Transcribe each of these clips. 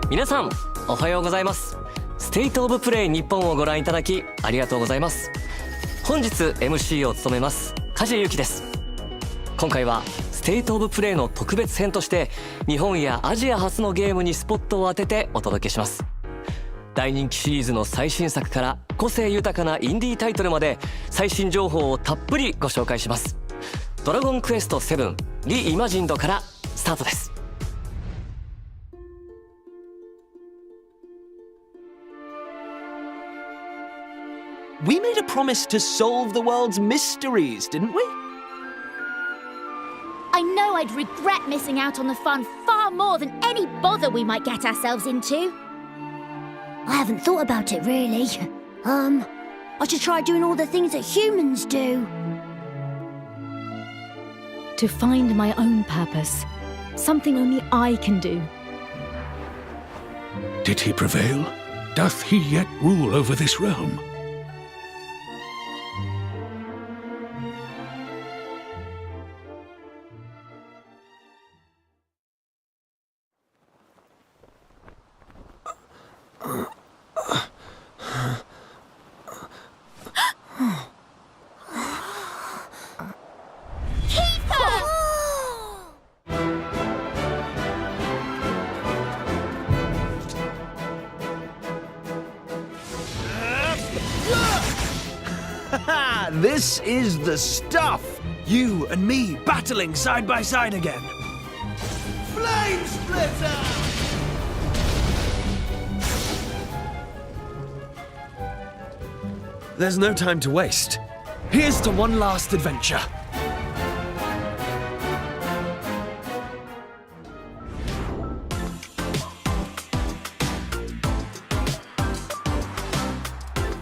皆さんおはようございます。ステイトオブプレイ日本をご覧いただきありがとうございます。本日 MC を務めます梶裕貴です。今回はステイトオブプレイの特別編として日本やアジア初のゲームにスポットを当ててお届けします。大人気シリーズの最新作から個性豊かなインディータイトルまで最新情報をたっぷりご紹介します。ドラゴンクエスト7リイマジンドからスタートです。We made a promise to solve the world's mysteries, didn't we? I know I'd regret missing out on the fun far more than any bother we might get ourselves into. I haven't thought about it really. I should try doing all the things that humans do. To find my own purpose, something only I can do. Did he prevail? Doth he yet rule over this realm? This is the stuff! You and me battling side by side again. Flame Splitter! There's no time to waste. Here's to one last adventure.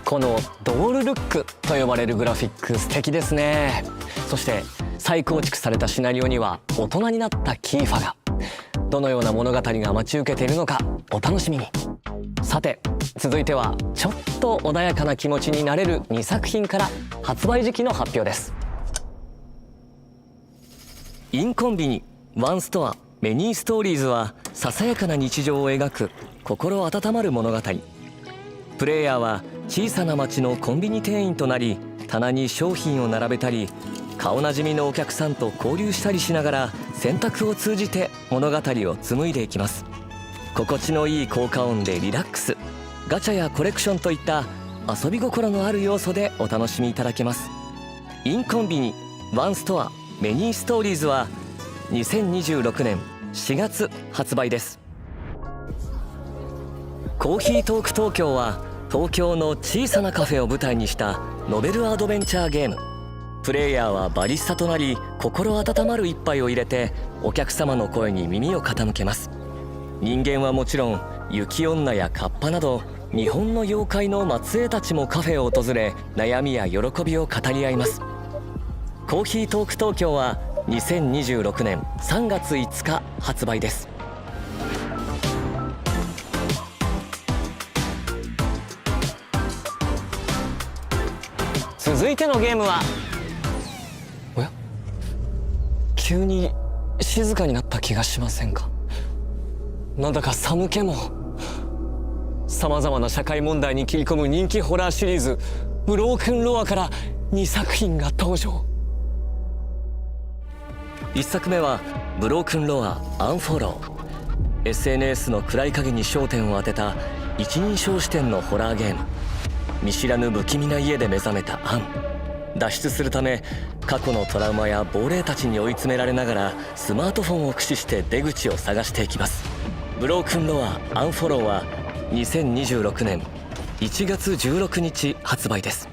このドールルックと呼ばれるグラフィック素敵ですね。そして再構築されたシナリオには大人になったキーファが。どのような物語が待ち受けているのかお楽しみに。さて続いてはちょっと穏やかな気持ちになれる2作品から発売時期の発表です。インコンビニワンストアメニーストーリーズはささやかな日常を描く心温まる物語。プレイヤーは小さな町のコンビニ店員となり、棚に商品を並べたり顔なじみのお客さんと交流したりしながら選択を通じて物語を紡いでいきます。心地のいい効果音でリラックス、ガチャやコレクションといった遊び心のある要素でお楽しみいただけます。インコンビニワンストアメニーストーリーズは2026年4月発売です。コーヒートーク東京は東京の小さなカフェを舞台にしたノベルアドベンチャーゲーム。プレイヤーはバリスタとなり心温まる一杯を入れてお客様の声に耳を傾けます。人間はもちろん雪女やカッパなど日本の妖怪の末裔たちもカフェを訪れ悩みや喜びを語り合います。コーヒートーク東京は2026年3月5日発売です。続いてのゲームは、おや急に静かになった気がしませんか。なんだか寒気も。さまざまな社会問題に切り込む人気ホラーシリーズブロークンロアから2作品が登場。1作目はブロークンロアアンフォロー。 SNS の暗い影に焦点を当てた一人称視点のホラーゲーム。見知らぬ不気味な家で目覚めたアン。脱出するため過去のトラウマや亡霊たちに追い詰められながらスマートフォンを駆使して出口を探していきます。ブロークンロアアンフォローは2026年1月16日発売です。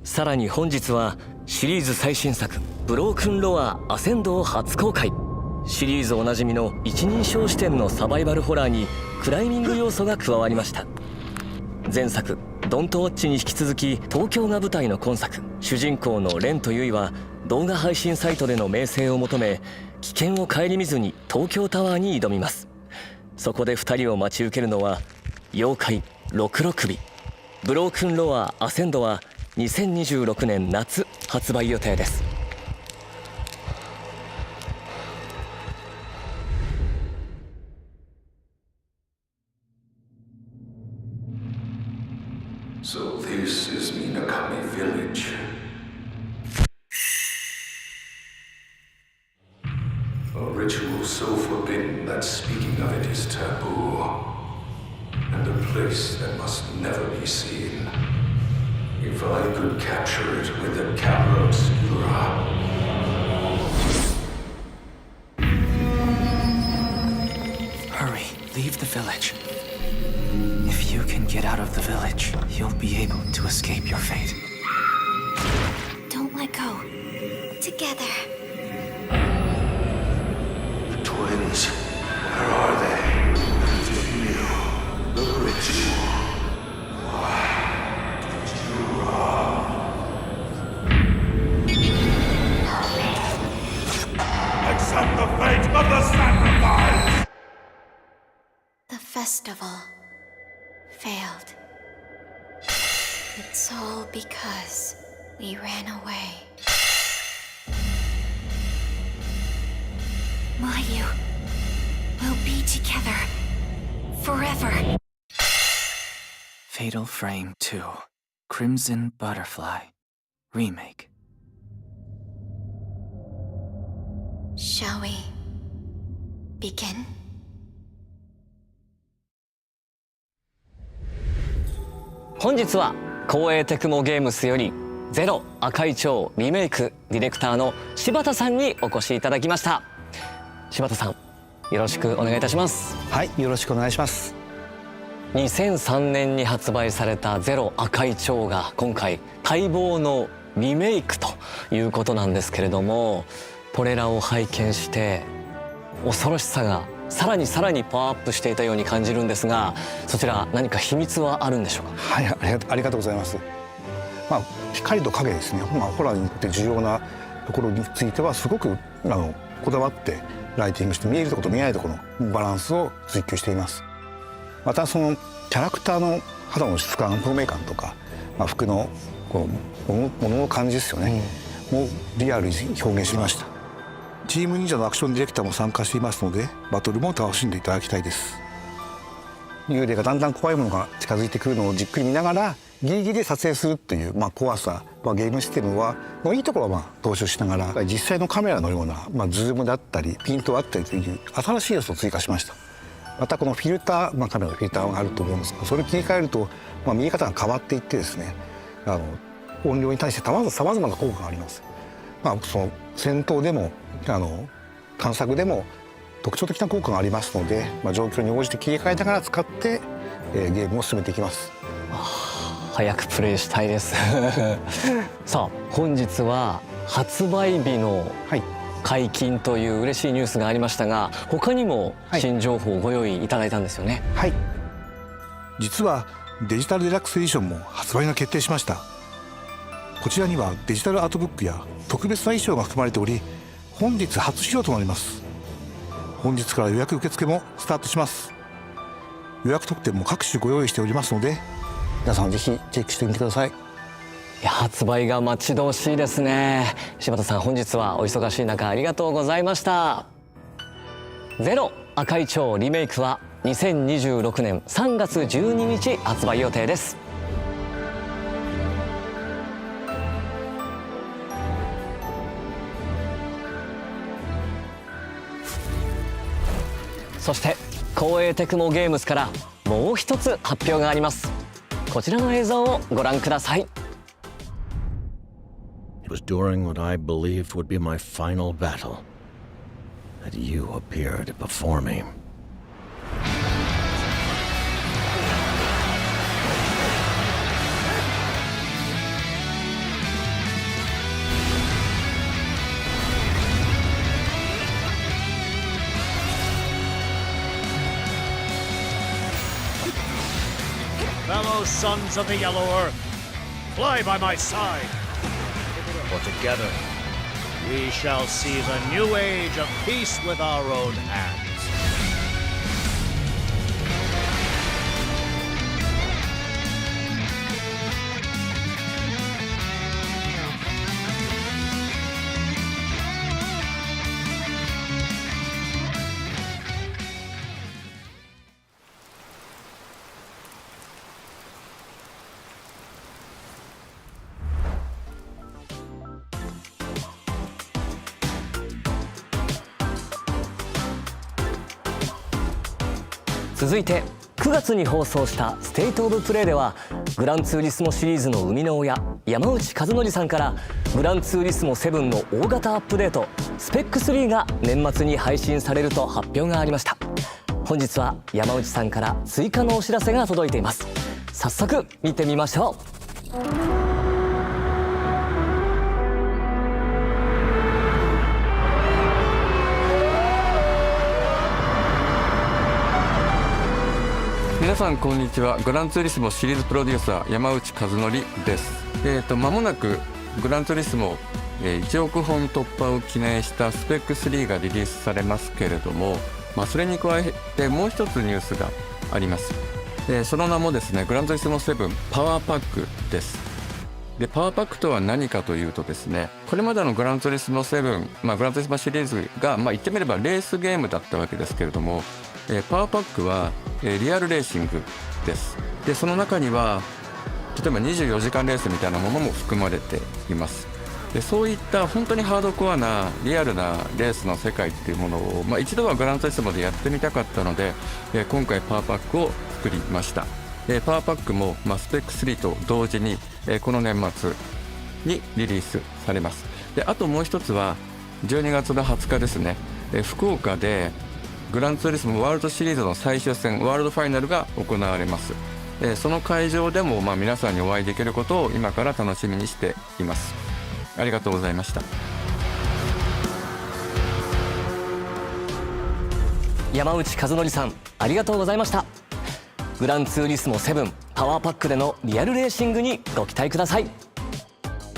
さらに本日はシリーズ最新作ブロークンロアアセンドを初公開。シリーズおなじみの一人称視点のサバイバルホラーにクライミング要素が加わりました。前作ドントウォッチに引き続き東京が舞台の今作。主人公のレンとユイは動画配信サイトでの名声を求め危険を顧みずに東京タワーに挑みます。そこで2人を待ち受けるのは妖怪66尾。ブロークンロアアセンドは2026年夏発売予定です。This is Minakami Village. A ritual so forbidden that speaking of it is taboo. And a place that must never be seen. If I could capture it with the camera obscura. Hurry, leave the village. If you can get out of the village, you'll be able to escape your fate. Don't let go. Together. The twins, where are they? The ritual. Why did you run? Accept the fate of the sacrifice! The festival failed. It's all because we ran away. Mayu, we'll be together forever. Fatal Frame 2, Crimson Butterfly, Remake. Shall we begin? 本日は光栄テクモゲームスよりゼロ赤い蝶リメイクディレクターの柴田さんにお越しいただきました。柴田さん、よろしくお願いいたします。はい、よろしくお願いします。2003年に発売されたゼロ赤い蝶が今回待望のリメイクということなんですけれども、トレーラーを拝見して恐ろしさがさらにパワーアップしていたように感じるんですが、そちら何か秘密はあるんでしょうか？はい、ありがとうございます。光と影ですね。ホラーにとって重要なところについてはすごくこだわってライティングして、見えるところと見えないところのバランスを追求しています。またそのキャラクターの肌の質感、透明感とか、服のこう物の感じですよね、もリアルに表現しました。チーム忍者のアクションディレクターも参加していますので、バトルも楽しんでいただきたいです。幽霊がだんだん怖いものが近づいてくるのをじっくり見ながらギリギリで撮影するっていう、怖さ、ゲームシステムのいいところは踏襲しながら、実際のカメラのような、ズームだったりピントだったりという新しい要素を追加しました。またこのフィルター、カメラのフィルターがあると思うんですけど、それを切り替えると、見え方が変わっていってですね、音量に対してさまざまな効果があります。その戦闘でも探索でも特徴的な効果がありますので、状況に応じて切り替えながら使って、ゲームを進めていきます。早くプレイしたいですさあ、本日は発売日の解禁という嬉しいニュースがありましたが、他にも新情報をご用意いただいたんですよね。はい、実はデジタルデラックスエディションも発売が決定しました。こちらにはデジタルアートブックや特別な衣装が含まれており、本日初披露となります。本日から予約受付もスタートします。予約特典も各種ご用意しておりますので、皆さんぜひチェックしてみてください。発売が待ち遠しいですね。柴田さん、本日はお忙しい中ありがとうございました。ゼロ赤い蝶リメイクは2026年3月12日発売予定です。そして光栄テクモゲームスからもう一つ発表があります。こちらの映像をご覧ください。It was during what I believed would be my final battle that you appeared before me. Fellow sons of the Yellow Earth, fly by my side. For together, we shall seize a new age of peace with our own hands. 続いて9月に放送したステイトオブプレイではグランツーリスモシリーズの生みの親山内和則さんからグランツーリスモ7の大型アップデートスペック3が年末に配信されると発表がありました。本日は山内さんから追加のお知らせが届いています。早速見てみましょう。皆さんこんにちは。グランツーリスモシリーズプロデューサー山内和則です。間もなくグランツーリスモ1億本突破を記念したスペック3がリリースされますけれども、それに加えてもう一つニュースがあります。その名もですね、グランツーリスモ7パワーパックです。でパワーパックとは何かというとですね、これまでのグランツーリスモ7、グランツーリスモシリーズが、言ってみればレースゲームだったわけですけれども、パワーパックはリアルレーシングです。でその中には例えば24時間レースみたいなものも含まれています。でそういった本当にハードコアなリアルなレースの世界っていうものを、一度はグランツーリスモでやってみたかったので、今回パワーパックを作りました。パワーパックも、スペック3と同時に、この年末にリリースされます。であともう一つは12月の20日ですね、福岡でグランツーリスモワールドシリーズの最終戦ワールドファイナルが行われます。その会場でも皆さんにお会いできることを今から楽しみにしています。ありがとうございました。山内和則さんありがとうございました。グランツーリスモ7パワーパックでのリアルレーシングにご期待ください。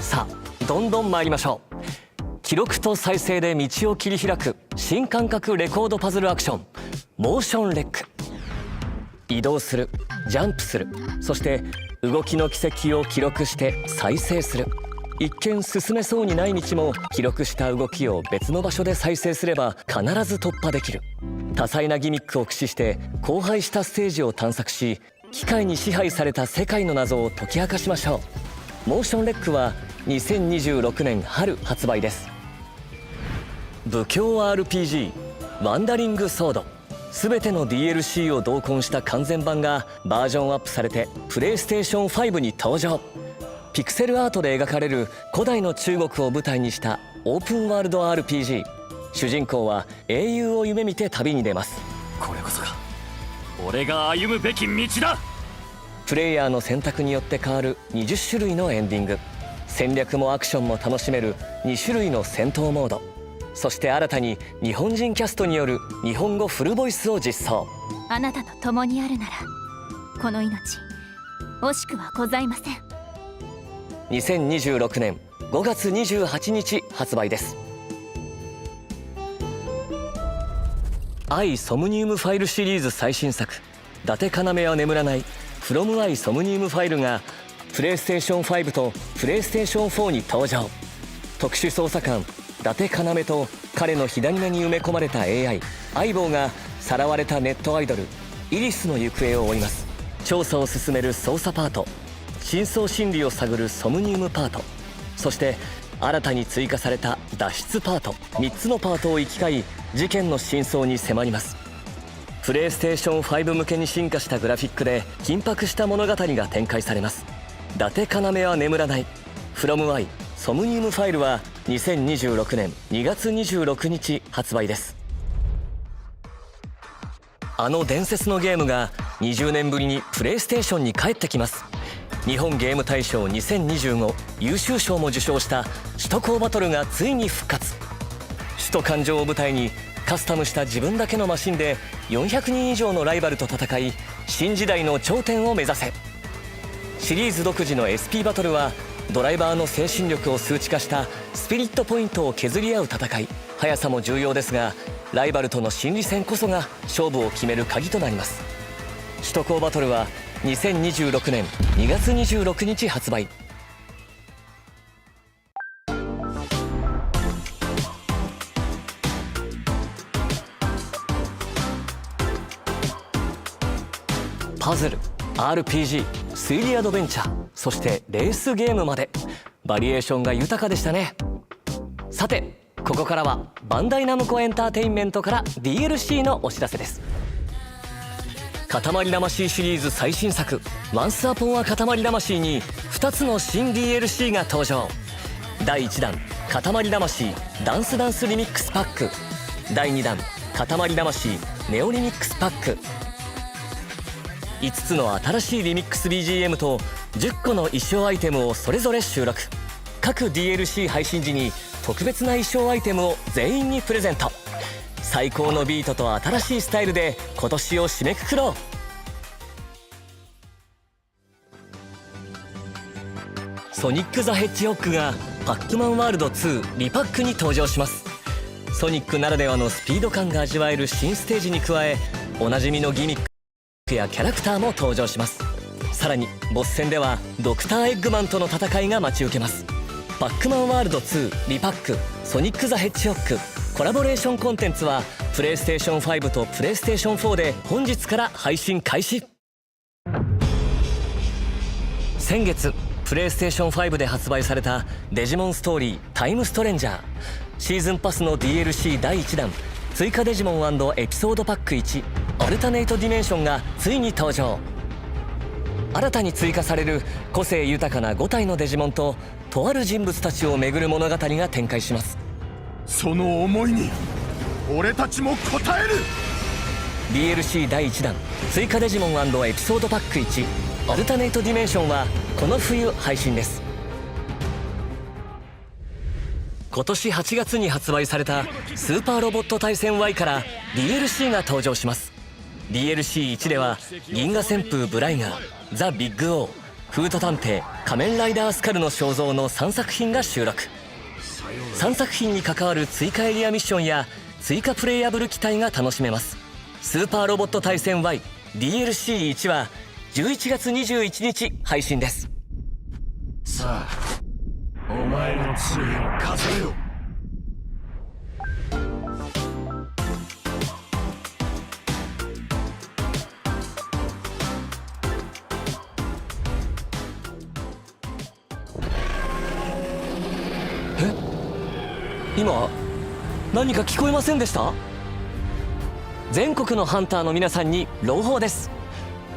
さあどんどん参りましょう。記録と再生で道を切り開く新感覚レコードパズルアクションモーションレック。移動する、ジャンプする、そして動きの軌跡を記録して再生する。一見進めそうにない道も記録した動きを別の場所で再生すれば必ず突破できる。多彩なギミックを駆使して荒廃したステージを探索し、機械に支配された世界の謎を解き明かしましょう。モーションレックは2026年春発売です。武教 RPG ワンダリングソード、全ての DLC を同梱した完全版がバージョンアップされてプレイステーション5に登場。ピクセルアートで描かれる古代の中国を舞台にしたオープンワールド RPG。 主人公は英雄を夢見て旅に出ます。これこそが俺が歩むべき道だ。プレイヤーの選択によって変わる20種類のエンディング、戦略もアクションも楽しめる2種類の戦闘モード、そして新たに日本人キャストによる日本語フルボイスを実装。あなたと共にあるならこの命惜しくはございません。2026年5月28日発売です。愛ソムニウムファイルシリーズ最新作伊達要は眠らないフロム愛ソムニウムファイルがプレイステーション5とプレイステーション4に登場。特殊捜査官伊達要と彼の火種に埋め込まれた AI 相棒がさらわれたネットアイドルイリスの行方を追います。調査を進める捜査パート、真相心理を探るソムニウムパート、そして新たに追加された脱出パート、3つのパートを行き交い事件の真相に迫ります。プレイステーション5向けに進化したグラフィックで緊迫した物語が展開されます。伊達要は眠らないフロムアイソムニウムファイルは2026年2月26日発売です。あの伝説のゲームが20年ぶりにプレイステーションに帰ってきます。日本ゲーム大賞2025優秀賞も受賞した首都高バトルがついに復活。首都環状を舞台にカスタムした自分だけのマシンで400人以上のライバルと戦い、新時代の頂点を目指せ。シリーズ独自の SP バトルはドライバーの精神力を数値化したスピリットポイントを削り合う戦い。速さも重要ですがライバルとの心理戦こそが勝負を決める鍵となります。首都高バトルは2026年2月26日発売。パズル、RPG、推理アドベンチャー、そしてレースゲームまでバリエーションが豊かでしたね。さてここからはバンダイナムコエンターテインメントから DLC のお知らせです。塊魂シリーズ最新作「ワンスアポンは塊魂」に2つの新 DLC が登場。第1弾「塊魂ダンスダンスリミックスパック」、第2弾「塊魂ネオリミックスパック」。5つの新しいリミックス BGM と10個の衣装アイテムをそれぞれ収録。各 DLC 配信時に特別な衣装アイテムを全員にプレゼント。最高のビートと新しいスタイルで今年を締めくくろう。ソニック・ザ・ヘッジホッグがパックマンワールド2リパックに登場します。ソニックならではのスピード感が味わえる新ステージに加え、おなじみのギミックやキャラクターも登場します。さらにボス戦ではドクターエッグマンとの戦いが待ち受けます。パックマンワールド2リパックソニック・ザ・ヘッジホッグコラボレーションコンテンツはプレイステーション5とプレイステーション4で本日から配信開始。先月プレイステーション5で発売されたデジモンストーリータイムストレンジャーシーズンパスの DLC 第1弾追加デジモン&エピソードパック1アルタネイトディメンションがついに登場。新たに追加される個性豊かな5体のデジモンととある人物たちを巡る物語が展開します。その思いに俺たちも応える。 DLC 第1弾追加デジモン&エピソードパック1アルタネイトディメンションはこの冬配信です。今年8月に発売されたスーパーロボット対戦 Y から DLC が登場します。 DLC1 では銀河旋風ブライガー、ザ・ビッグオー、フート探偵、仮面ライダースカルの肖像の3作品が収録。3作品に関わる追加エリアミッションや追加プレイヤブル機体が楽しめます。スーパーロボット対戦 Y DLC1 は11月21日配信です。さあお前の罪を数えろ。今何か聞こえませんでした？全国のハンターの皆さんに朗報です。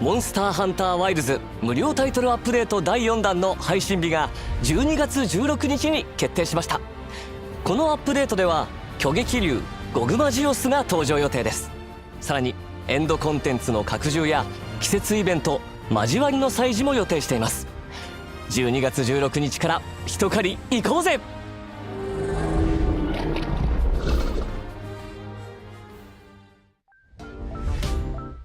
モンスターハンターワイルズ無料タイトルアップデート第4弾の配信日が12月16日に決定しました。このアップデートでは巨撃竜ゴグマジオスが登場予定です。さらにエンドコンテンツの拡充や季節イベント交わりの祭事も予定しています。12月16日から一狩り行こうぜ。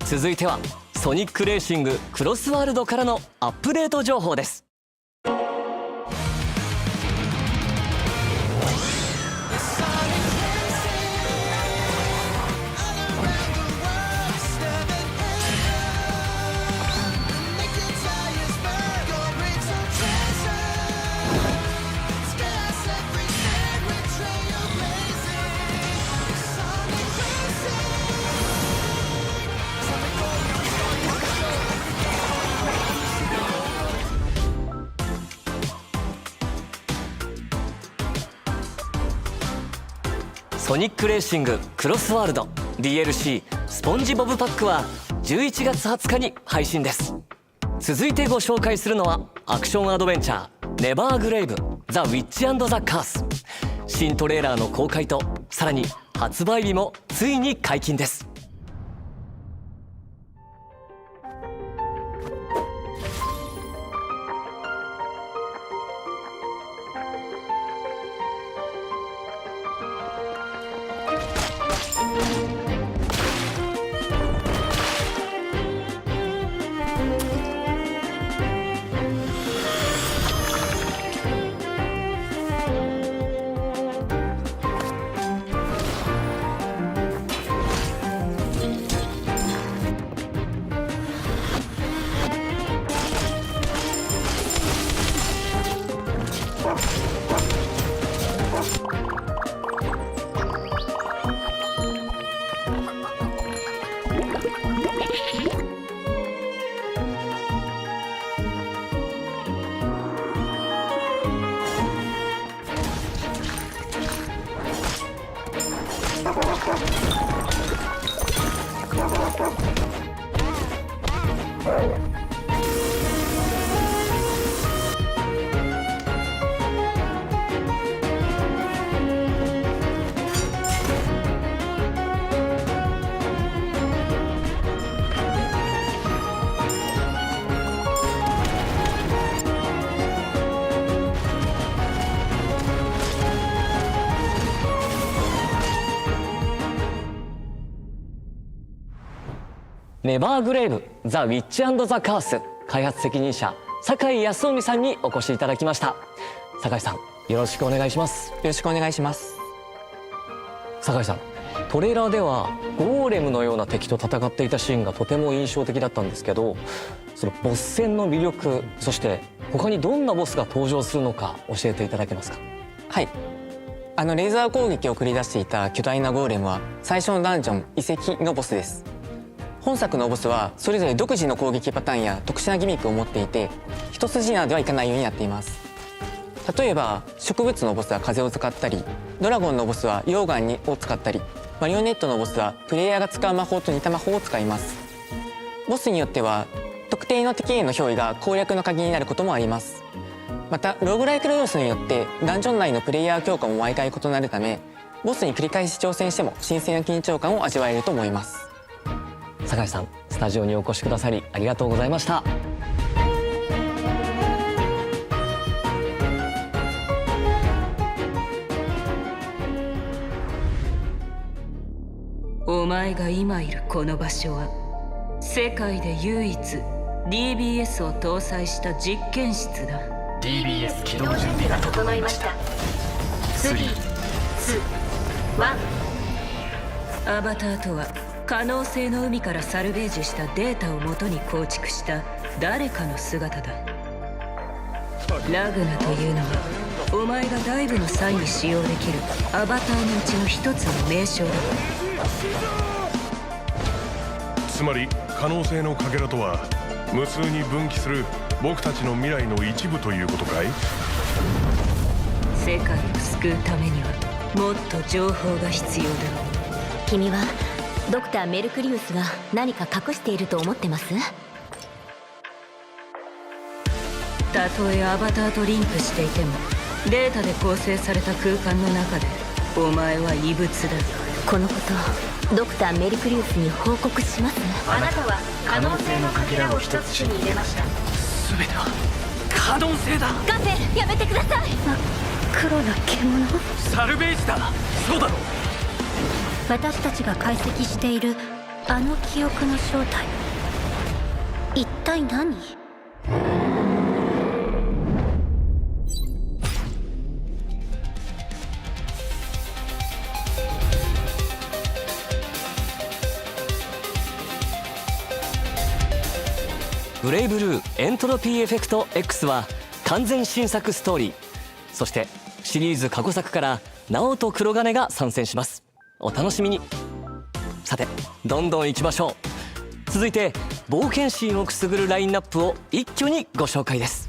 続いてはソニックレーシングクロスワールドからのアップデート情報です。ソニックレーシングクロスワールド DLC スポンジボブパックは11月20日に配信です。続いてご紹介するのはアクションアドベンチャーネバーグレイブザ・ウィッチ&ザ・カース。新トレーラーの公開とさらに発売日もついに解禁です。ネバーグレイブザ・ウィッチ&ザ・カース開発責任者酒井康臣さんにお越しいただきました。酒井さん、よろしくお願いします。よろしくお願いします。酒井さん、トレーラーではゴーレムのような敵と戦っていたシーンがとても印象的だったんですけど、そのボス戦の魅力、そして他にどんなボスが登場するのか教えていただけますか？はい。レーザー攻撃を繰り出していた巨大なゴーレムは最初のダンジョン遺跡のボスです。本作のボスはそれぞれ独自の攻撃パターンや特殊なギミックを持っていて、一筋縄ではいかないようになっています。例えば植物のボスは風を使ったり、ドラゴンのボスは溶岩を使ったり、マリオネットのボスはプレイヤーが使う魔法と似た魔法を使います。ボスによっては特定の敵への憑依が攻略の鍵になることもあります。またローグライクの要素によってダンジョン内のプレイヤー強化も毎回異なるため、ボスに繰り返し挑戦しても新鮮な緊張感を味わえると思います。酒井さん、スタジオにお越しくださりありがとうございました。お前が今いるこの場所は世界で唯一 DBS を搭載した実験室だ。 DBS 起動準備が整いました。3、2、1。アバターとは可能性の海からサルベージしたデータをもとに構築した誰かの姿だ。ラグナというのはお前がダイブの際に使用できるアバターのうちの一つの名称だ。つまり可能性のかけらとは無数に分岐する僕たちの未来の一部ということかい？世界を救うためにはもっと情報が必要だ。君はドクターメルクリウスが何か隠していると思ってます？たとえアバターとリンクしていてもデータで構成された空間の中でお前は異物だ。このことドクターメルクリウスに報告します。あなたは可能性のかけらを一つ手に入れました。全ては可能性だ。ガフェ、やめてください。黒な獣、サルベージだ。そうだろう。私たちが解析しているあの記憶の正体、一体何？ブレイブルーエントロピーエフェクト X は完全新作ストーリー、そしてシリーズ過去作から直人黒金が参戦します。お楽しみに。さて、どんどん行きましょう。続いて冒険心をくすぐるラインナップを一挙にご紹介です。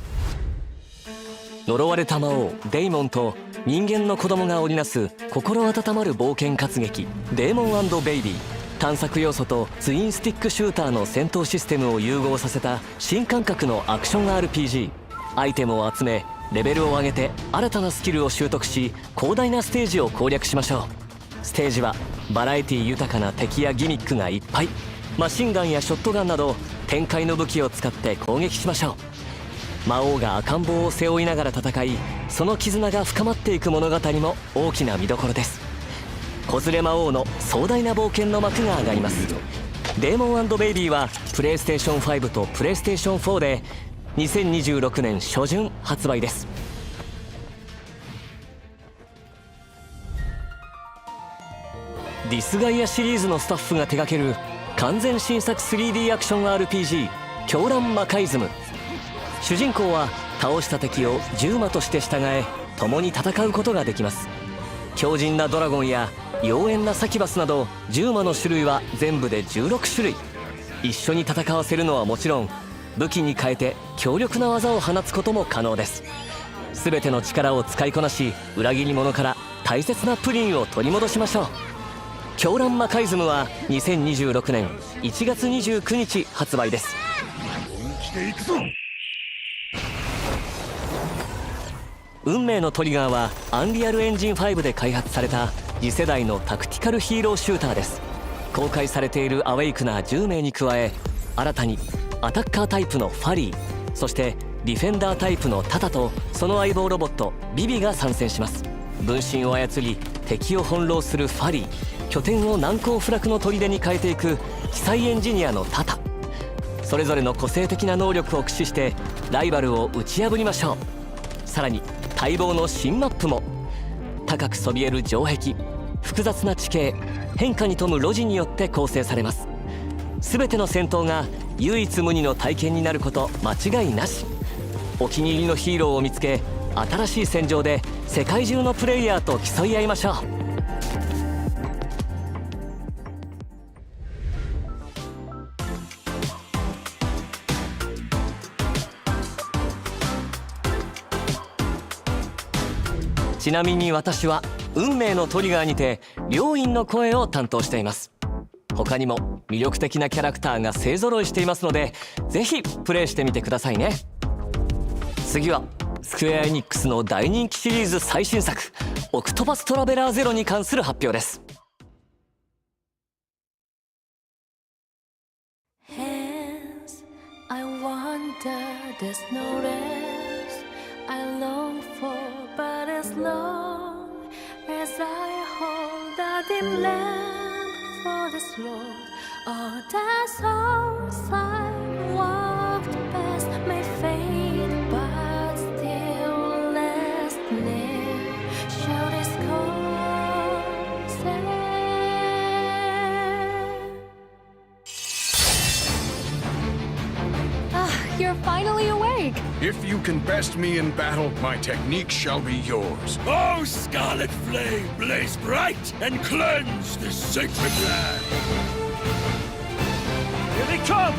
呪われた魔王デイモンと人間の子供が織りなす心温まる冒険活劇デーモン&ベイビー。探索要素とツインスティックシューターの戦闘システムを融合させた新感覚のアクション RPG。 アイテムを集めレベルを上げて新たなスキルを習得し、広大なステージを攻略しましょう。ステージはバラエティ豊かな敵やギミックがいっぱい。マシンガンやショットガンなど展開の武器を使って攻撃しましょう。魔王が赤ん坊を背負いながら戦い、その絆が深まっていく物語も大きな見どころです。子連れ魔王の壮大な冒険の幕が上がります。デーモン&ベイビーはプレイステーション5とプレイステーション4で2026年初旬発売です。ディスガイアシリーズのスタッフが手掛ける完全新作 3D アクション RPG 狂乱魔改ズム。主人公は倒した敵を獣魔として従え共に戦うことができます。強靭なドラゴンや妖艶なサキュバスなど獣魔の種類は全部で16種類。一緒に戦わせるのはもちろん、武器に変えて強力な技を放つことも可能です。全ての力を使いこなし、裏切り者から大切なプリンを取り戻しましょう。狂乱魔改ズムは2026年1月29日発売です。運命のトリガーはアンリアルエンジン5で開発された次世代のタクティカルヒーローシューターです。公開されているアウェイクナー10名に加え、新たにアタッカータイプのファリー、そしてディフェンダータイプのタタとその相棒ロボットビビが参戦します。分身を操り敵を翻弄するファリー、拠点を難攻不落の砦に変えていく奇才エンジニアのタタ。それぞれの個性的な能力を駆使してライバルを打ち破りましょう。さらに待望の新マップも。高くそびえる城壁、複雑な地形、変化に富む路地によって構成されます。全ての戦闘が唯一無二の体験になること間違いなし。お気に入りのヒーローを見つけ、新しい戦場で世界中のプレイヤーと競い合いましょう。ちなみに私は運命のトリガーにて両院の声を担当しています。他にも魅力的なキャラクターが勢ぞろいしていますので、ぜひプレイしてみてくださいね。次はスクエアエニックスの大人気シリーズ最新作「オクトパストラベラーゼロ」に関する発表です。I wonder there's no rest I long for, but as long as I hold a dim lamp for this road, all the souls I walked past may fade, but still last near shall this course end. You're finally awake! If you can best me in battle, my technique shall be yours. Oh, scarlet flame, blaze bright and cleanse this sacred land! Here they come!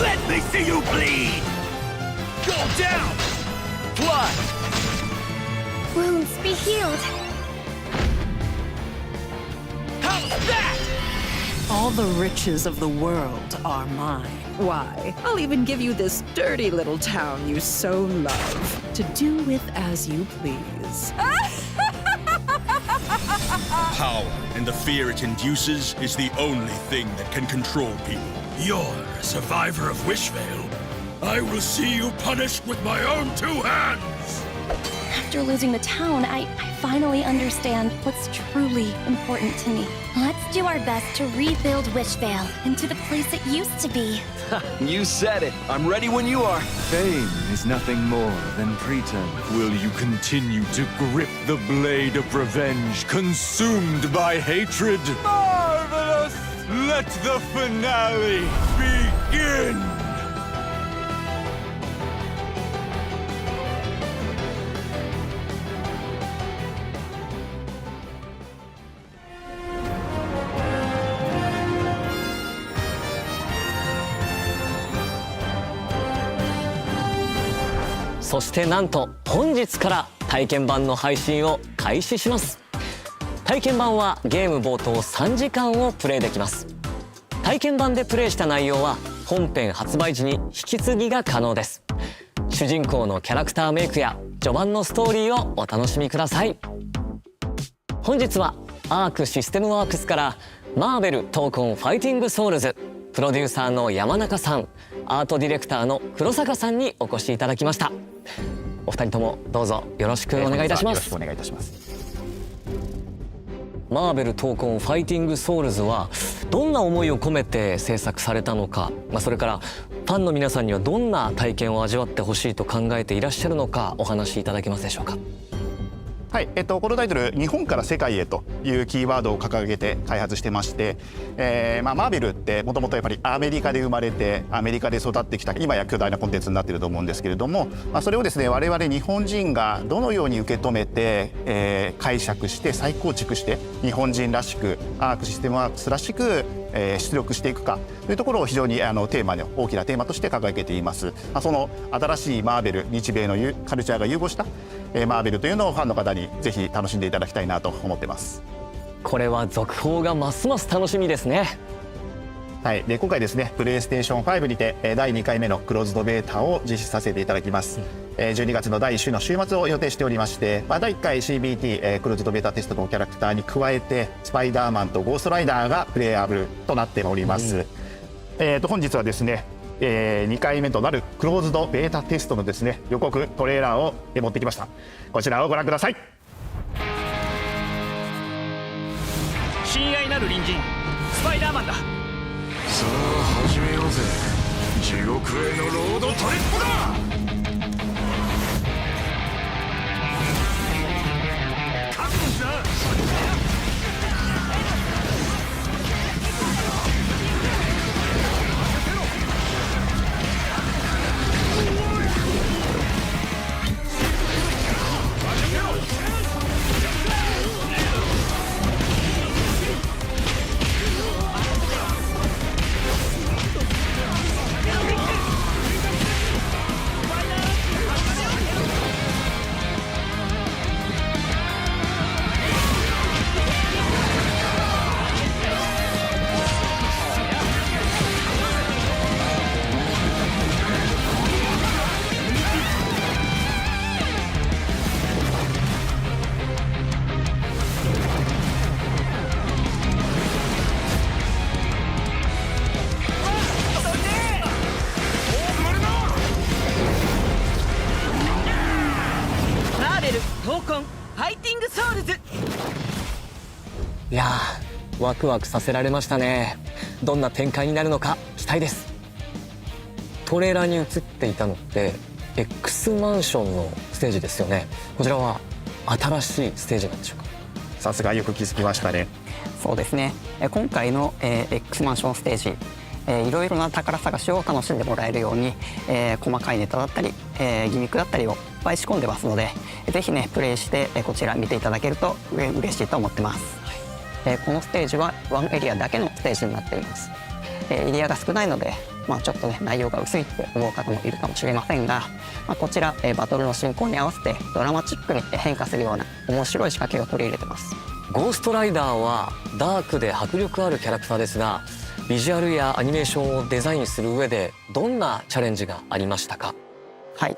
Let me see you bleed! Go down! Fly! Wounds be healed. How's that? All the riches of the world are mine. Why, I'll even give you this dirty little town you so love, to do with as you please. Power and the fear it induces is the only thing that can control people. You're a survivor of Wishvale. I will see you punished with my own two hands! After losing the town, I finally understand what's truly important to me. Let's do our best to rebuild Wishvale into the place it used to be. You said it. I'm ready when you are. Fame is nothing more than pretense. Will you continue to grip the blade of revenge, consumed by hatred? Marvelous! Let the finale begin!そしてなんと本日から体験版の配信を開始します。体験版はゲーム冒頭3時間をプレイできます。体験版でプレイした内容は本編発売時に引き継ぎが可能です。主人公のキャラクターメイクや序盤のストーリーをお楽しみください。本日はアークシステムワークスからマーベル闘魂ファイティングソウルズプロデューサーの山中さん、アートディレクターの黒坂さんにお越しいただきました。お二人ともどうぞよろしくお願いいたします。よろしくお願いいたします。マーベル闘魂ファイティングソウルズはどんな思いを込めて制作されたのか、それからファンの皆さんにはどんな体験を味わってほしいと考えていらっしゃるのかお話しいただけますでしょうか。はい、このタイトル、日本から世界へというキーワードを掲げて開発してまして、マーベルってもともとやっぱりアメリカで生まれてアメリカで育ってきた今や巨大なコンテンツになっていると思うんですけれども、それをですね我々日本人がどのように受け止めて、解釈して再構築して日本人らしくアークシステムワークスらしく出力していくかというところを非常にテーマで大きなテーマとして掲げています。その新しいマーベル、日米のカルチャーが融合したマーベルというのをファンの方にぜひ楽しんでいただきたいなと思ってます。これは続報がますます楽しみですね。はい、で今回ですねプレイステーション5にて第2回目のクローズドベータを実施させていただきます。12月の第1週の週末を予定しておりまして、第1回 CBT クローズドベータテストのキャラクターに加えてスパイダーマンとゴーストライダーがプレイアブルとなっております。本日はですね2回目となるクローズドベータテストのですね予告トレーラーを持ってきました。こちらをご覧ください。親愛なる隣人スパイダーマンだ。さあ始めようぜ。地獄へのロードトリップだ。いやー、ワクワクさせられましたね。どんな展開になるのか期待です。トレーラーに映っていたのって X マンションのステージですよね。こちらは新しいステージなんでしょうか。さすがよく気づきましたね。そうですね。今回の X マンションステージ、いろいろな宝探しを楽しんでもらえるように、細かいネタだったり、ギミックだったりをいっぱい仕込んでますので、ぜひねプレイしてこちら見ていただけると嬉しいと思ってます。このステージはワンエリアだけのステージになっています。エリアが少ないので、ちょっとね内容が薄いって思う方もいるかもしれませんが、こちらバトルの進行に合わせてドラマチックに変化するような面白い仕掛けを取り入れてます。ゴーストライダーはダークで迫力あるキャラクターですが、ビジュアルやアニメーションをデザインする上でどんなチャレンジがありましたか。はい、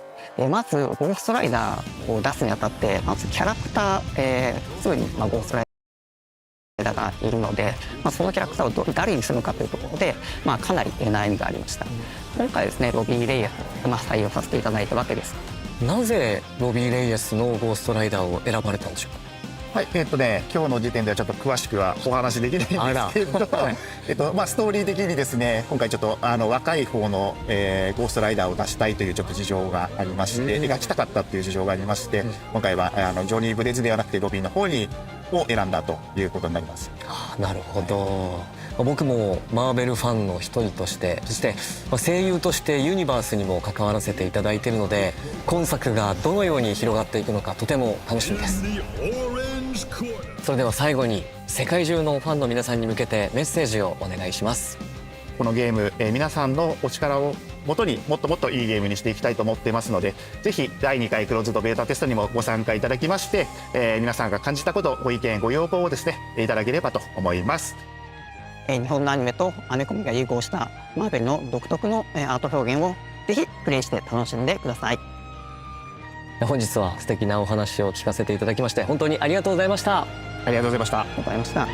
まずゴーストライダーを出すにあたって、まずキャラクター、すぐにゴーストライダーがいるので、そのキャラクターを誰にするのかというところで、かなり悩みがありました。今回ですねロビー・レイエスを採用させていただいたわけです。なぜロビー・レイエスのゴーストライダーを選ばれたんでしょうか。はい、今日の時点ではちょっと詳しくはお話できないんですけど、ストーリー的にですね、今回ちょっと若い方の、ゴーストライダーを出したいというちょっと事情がありまして、描きたかったっていう事情がありまして、今回はジョニー・ブレズではなくてロビーの方を選んだということになります。なるほど。僕もマーベルファンの一人として、そして声優としてユニバースにも関わらせていただいているので、今作がどのように広がっていくのかとても楽しみです。それでは最後に世界中のファンの皆さんに向けてメッセージをお願いします。このゲーム、皆さんのお力をもとにもっともっといいゲームにしていきたいと思っていますので、ぜひ第2回クローズドベータテストにもご参加いただきまして、皆さんが感じたこと、ご意見ご要望をですねいただければと思います。日本のアニメとアメコミが融合したマーベルの独特のアート表現をぜひプレイして楽しんでください。本日は素敵なお話を聞かせていただきまして本当にありがとうございました。ありがとうございました。ありがとうございました。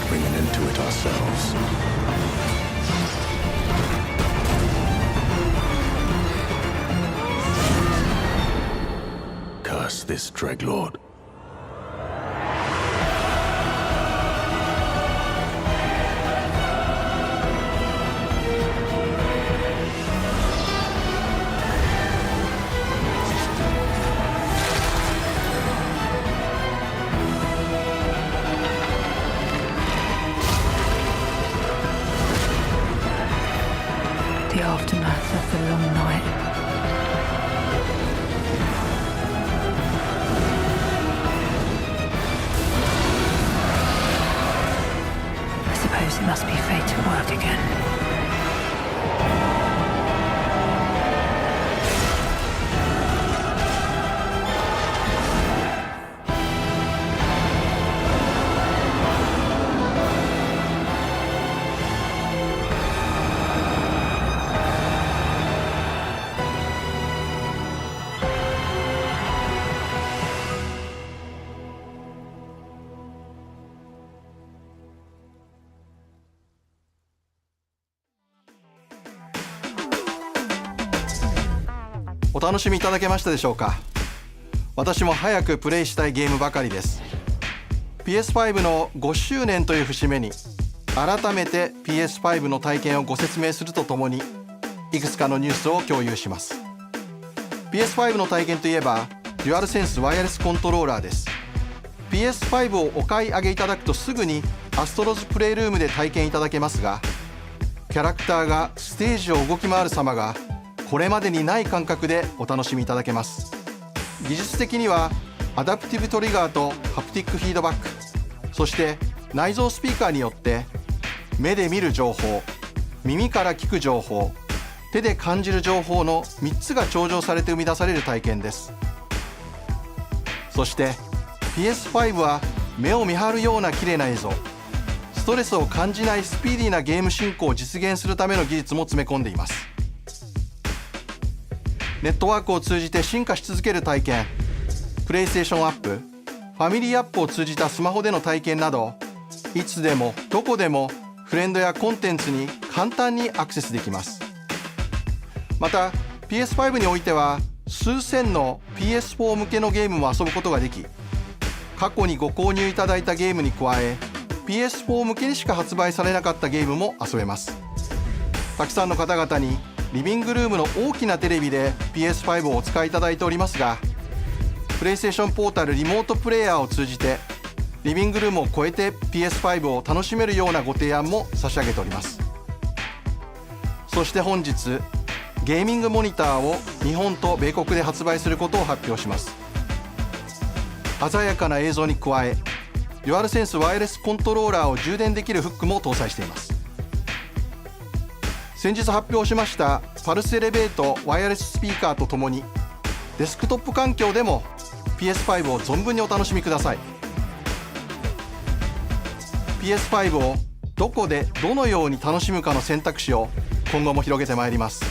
Bring an end to it ourselves. Curse this Dreadlord. The aftermath of the long night. I suppose it must be fate to work again. お楽しみいただけましたでしょうか。私も早くプレイしたいゲームばかりです。 PS5 の5周年という節目に改めて PS5 の体験をご説明するとともにいくつかのニュースを共有します。 PS5 の体験といえばデュアルセンスワイヤレスコントローラーです。 PS5 をお買い上げいただくとすぐにアストロズプレイルームで体験いただけますが、キャラクターがステージを動き回る様がこれまでにない感覚でお楽しみいただけます。技術的にはアダプティブトリガーとハプティックフィードバック、そして内蔵スピーカーによって目で見る情報、耳から聞く情報、手で感じる情報の3つが調整されて生み出される体験です。そして PS5 は目を見張るような綺麗な映像、ストレスを感じないスピーディーなゲーム進行を実現するための技術も詰め込んでいます。ネットワークを通じて進化し続ける体験、プレイステーションアップ、ファミリーアップを通じたスマホでの体験など、いつでもどこでもフレンドやコンテンツに簡単にアクセスできます。また PS5 においては数千の PS4 向けのゲームも遊ぶことができ、過去にご購入いただいたゲームに加え PS4 向けにしか発売されなかったゲームも遊べます。たくさんの方々にリビングルームの大きなテレビで PS5 をお使いいただいておりますが、プレイステーションポータルリモートプレイヤーを通じてリビングルームを超えて PS5 を楽しめるようなご提案も差し上げております。そして本日ゲーミングモニターを日本と米国で発売することを発表します。鮮やかな映像に加えデュアルセンスワイヤレスコントローラーを充電できるフックも搭載しています。先日発表しましたパルスエレベートワイヤレススピーカーとともにデスクトップ環境でも PS5 を存分にお楽しみください。 PS5 をどこでどのように楽しむかの選択肢を今後も広げてまいります。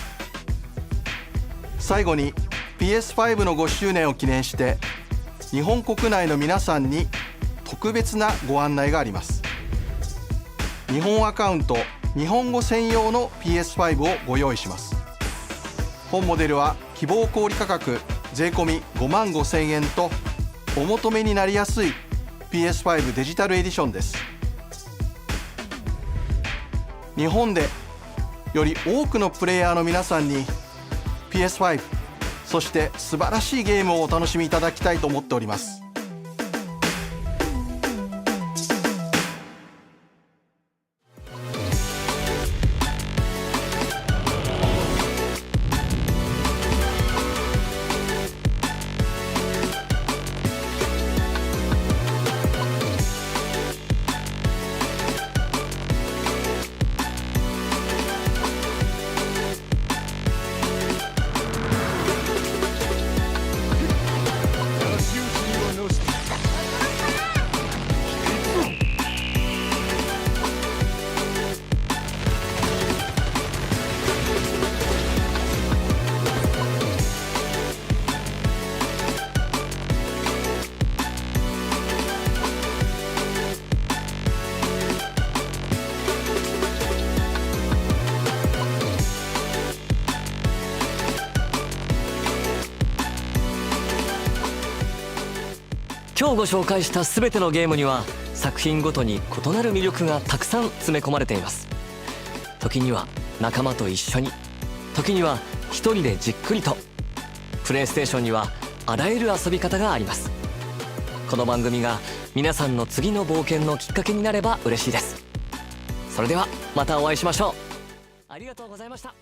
最後に PS5 の5周年を記念して日本国内の皆さんに特別なご案内があります。日本アカウント日本語専用の PS5 をご用意します。本モデルは希望小売価格税込55,000円とお求めになりやすい PS5 デジタルエディションです。日本でより多くのプレイヤーの皆さんに PS5 そして素晴らしいゲームをお楽しみいただきたいと思っております。今日ご紹介した全てのゲームには作品ごとに異なる魅力がたくさん詰め込まれています。時には仲間と一緒に、時には一人でじっくりと。プレイステーションにはあらゆる遊び方があります。この番組が皆さんの次の冒険のきっかけになれば嬉しいです。それではまたお会いしましょう。ありがとうございました。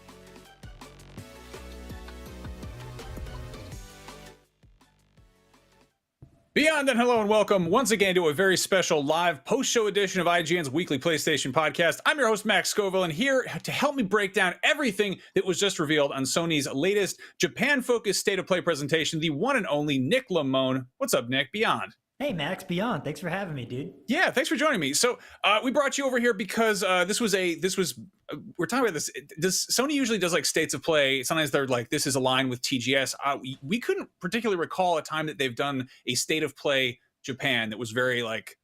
Beyond and hello and welcome once again to a very special live post-show edition of IGN's weekly PlayStation podcast. I'm your host, Max Scoville, and here to help me break down everything that was just revealed on Sony's latest Japan-focused State of Play presentation, the one and only Nick Lamone. What's up, Nick? Beyond. Hey, Max, Beyond. Thanks for having me, dude. Yeah, thanks for joining me. So we brought you over here because we're talking about this. Sony usually does like states of play. Sometimes they're like, this is aligned with TGS. We couldn't particularly recall a time that they've done a state of play Japan that was very like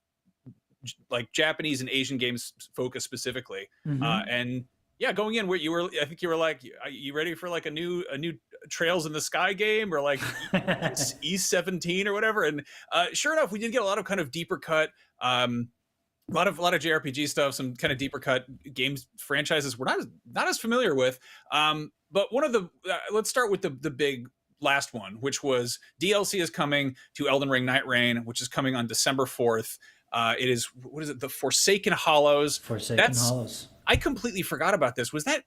Japanese and Asian games focused specifically. Mm-hmm. And yeah, going in where I think you were like, are you ready for like a new Trails in the Sky game or like East 17 or whatever. And sure enough, we did get a lot of kind of deeper cut. A lot of JRPG stuff, some kind of deeper cut games franchises we're not as familiar with. But one of the let's start with the big last one, which was DLC is coming to Elden Ring Night Rain, which is coming on December 4th. It is, what is it? The Forsaken Hollows. Hollows. I completely forgot about this. Was that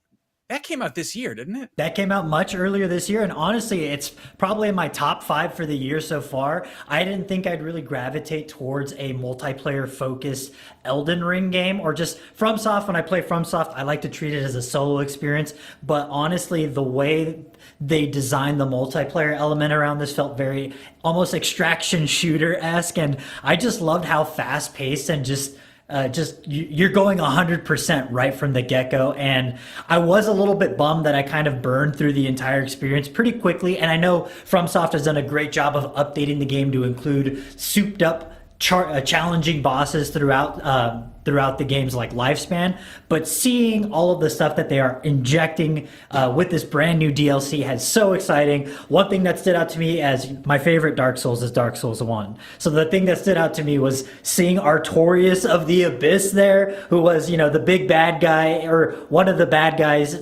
came out this year, didn't it? That came out much earlier this year, and honestly, it's probably in my top 5 for the year so far. I didn't think I'd really gravitate towards a multiplayer-focused Elden Ring game, or just FromSoft. When I play FromSoft, I like to treat it as a solo experience, but honestly, the way they designed the multiplayer element around this felt very almost extraction shooter-esque, and I just loved how fast-paced and just you're going 100% right from the get-go. And I was a little bit bummed that I kind of burned through the entire experience pretty quickly. And I know FromSoft has done a great job of updating the game to include souped up challenging bosses throughout the game's like lifespan, but seeing all of the stuff that they are injecting with this brand new DLC is so exciting. One thing that stood out to me as my favorite Dark Souls is Dark Souls 1. So the thing that stood out to me was seeing Artorias of the Abyss there, who was, the big bad guy, or one of the bad guys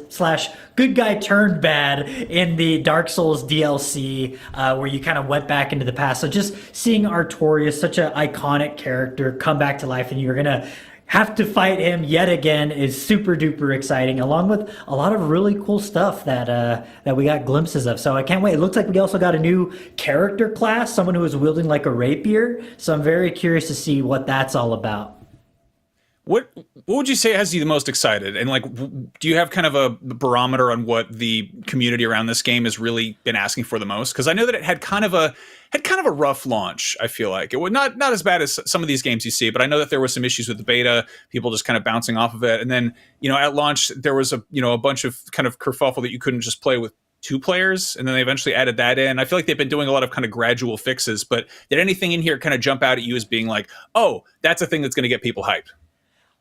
/ good guy turned bad in the Dark Souls DLC, where you kind of went back into the past. So just seeing Artorias, such an iconic character, come back to life, and you're gonna have to fight him yet again, is super duper exciting, along with a lot of really cool stuff that we got glimpses of. So I can't wait. It looks like we also got a new character class, someone who is wielding like a rapier. So I'm very curious to see what that's all about. What would you say has you the most excited? And like, do you have kind of a barometer on what the community around this game has really been asking for the most? Because I know that it had kind of a rough launch. I feel like it was not as bad as some of these games you see, but I know that there were some issues with the beta, people just kind of bouncing off of it. And then, at launch there was a bunch of kind of kerfuffle that you couldn't just play with 2 players, and then they eventually added that in. I feel like they've been doing a lot of kind of gradual fixes, but did anything in here kind of jump out at you as being like, oh, that's a thing that's going to get people hyped?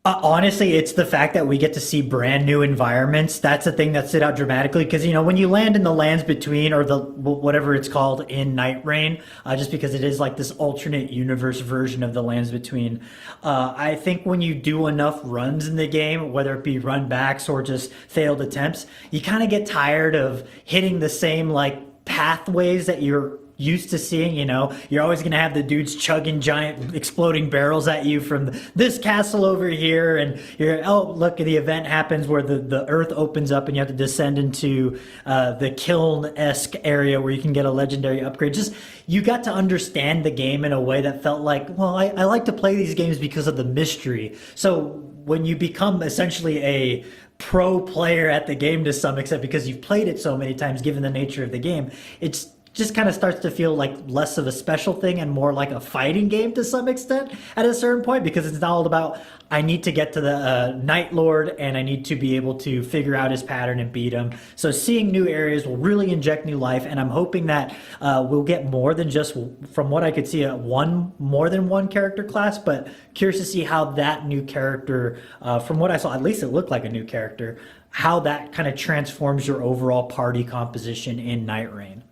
Honestly, it's the fact that we get to see brand new environments. That's the thing that stood out dramatically, because when you land in the Lands Between, or the whatever it's called in Night Rain, just because it is like this alternate universe version of the Lands Between, I think when you do enough runs in the game, whether it be run backs or just failed attempts, you kind of get tired of hitting the same like pathways that you're used to seeing. You're always going to have the dudes chugging giant exploding barrels at you from this castle over here, and look, the event happens where the earth opens up and you have to descend into the kiln-esque area where you can get a legendary upgrade. Just, you got to understand the game in a way that felt like, well, I like to play these games because of the mystery. So when you become essentially a pro player at the game to some extent, because you've played it so many times, given the nature of the game, it's just kind of starts to feel like less of a special thing and more like a fighting game to some extent at a certain point, because it's not all about, I need to get to the Night Lord and I need to be able to figure out his pattern and beat him. So seeing new areas will really inject new life, and I'm hoping that we'll get more than just, from what I could see, more than one character class, but curious to see how that new character, from what I saw, at least it looked like a new character, how that kind of transforms your overall party composition in Night Rain.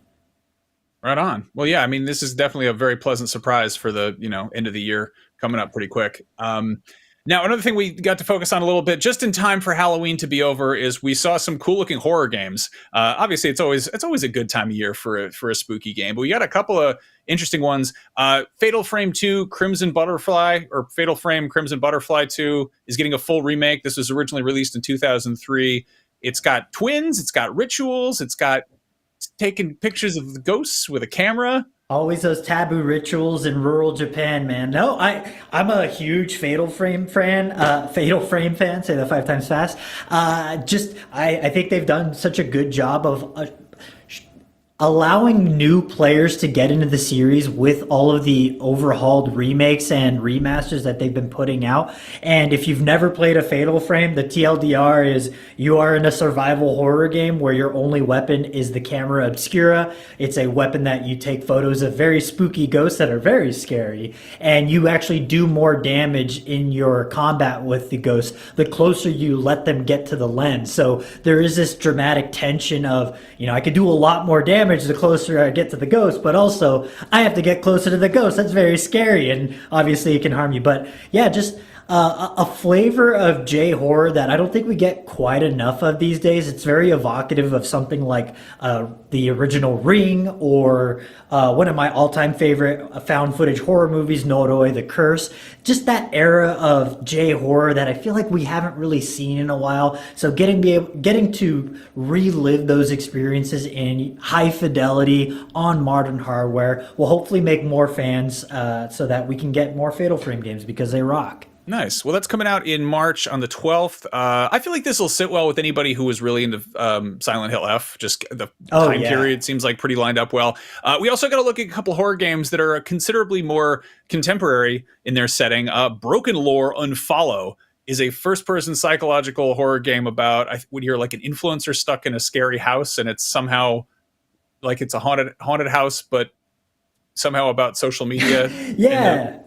Right on. Well, yeah, I mean, this is definitely a very pleasant surprise for the, end of the year coming up pretty quick. Now, another thing we got to focus on a little bit just in time for Halloween to be over is we saw some cool looking horror games. Obviously, it's always a good time of year for a spooky game, but we got a couple of interesting ones. Fatal Frame 2 Crimson Butterfly, or Fatal Frame Crimson Butterfly 2 is getting a full remake. This was originally released in 2003. It's got twins, it's got rituals, it's got taking pictures of the ghosts with a camera. Always those taboo rituals in rural Japan, man. No, I'm a huge Fatal Frame fan. Say that 5 times fast. I think they've done such a good job of allowing new players to get into the series with all of the overhauled remakes and remasters that they've been putting out. And if you've never played a Fatal Frame, the TLDR is you are in a survival horror game where your only weapon is the camera obscura. It's a weapon that you take photos of very spooky ghosts that are very scary, and you actually do more damage in your combat with the ghosts the closer you let them get to the lens. So there is this dramatic tension of, I could do a lot more damage the closer I get to the ghost, but also I have to get closer to the ghost. That's very scary, and obviously it can harm you. But yeah, just a flavor of J-horror that I don't think we get quite enough of these days. It's very evocative of something like the original Ring, or one of my all-time favorite found footage horror movies, Noroi the Curse. Just that era of J-horror that I feel like we haven't really seen in a while. So getting to relive those experiences in high fidelity on modern hardware will hopefully make more fans so that we can get more Fatal Frame games, because they rock. Nice. Well, that's coming out in March on the 12th. I feel like this will sit well with anybody who was really into Silent Hill F. Just the time period seems like pretty lined up well. We also got to look at a couple horror games that are considerably more contemporary in their setting. Broken Lore Unfollow is a first-person psychological horror game about, I would hear, like an influencer stuck in a scary house, and it's somehow like it's a haunted house, but somehow about social media. Yeah.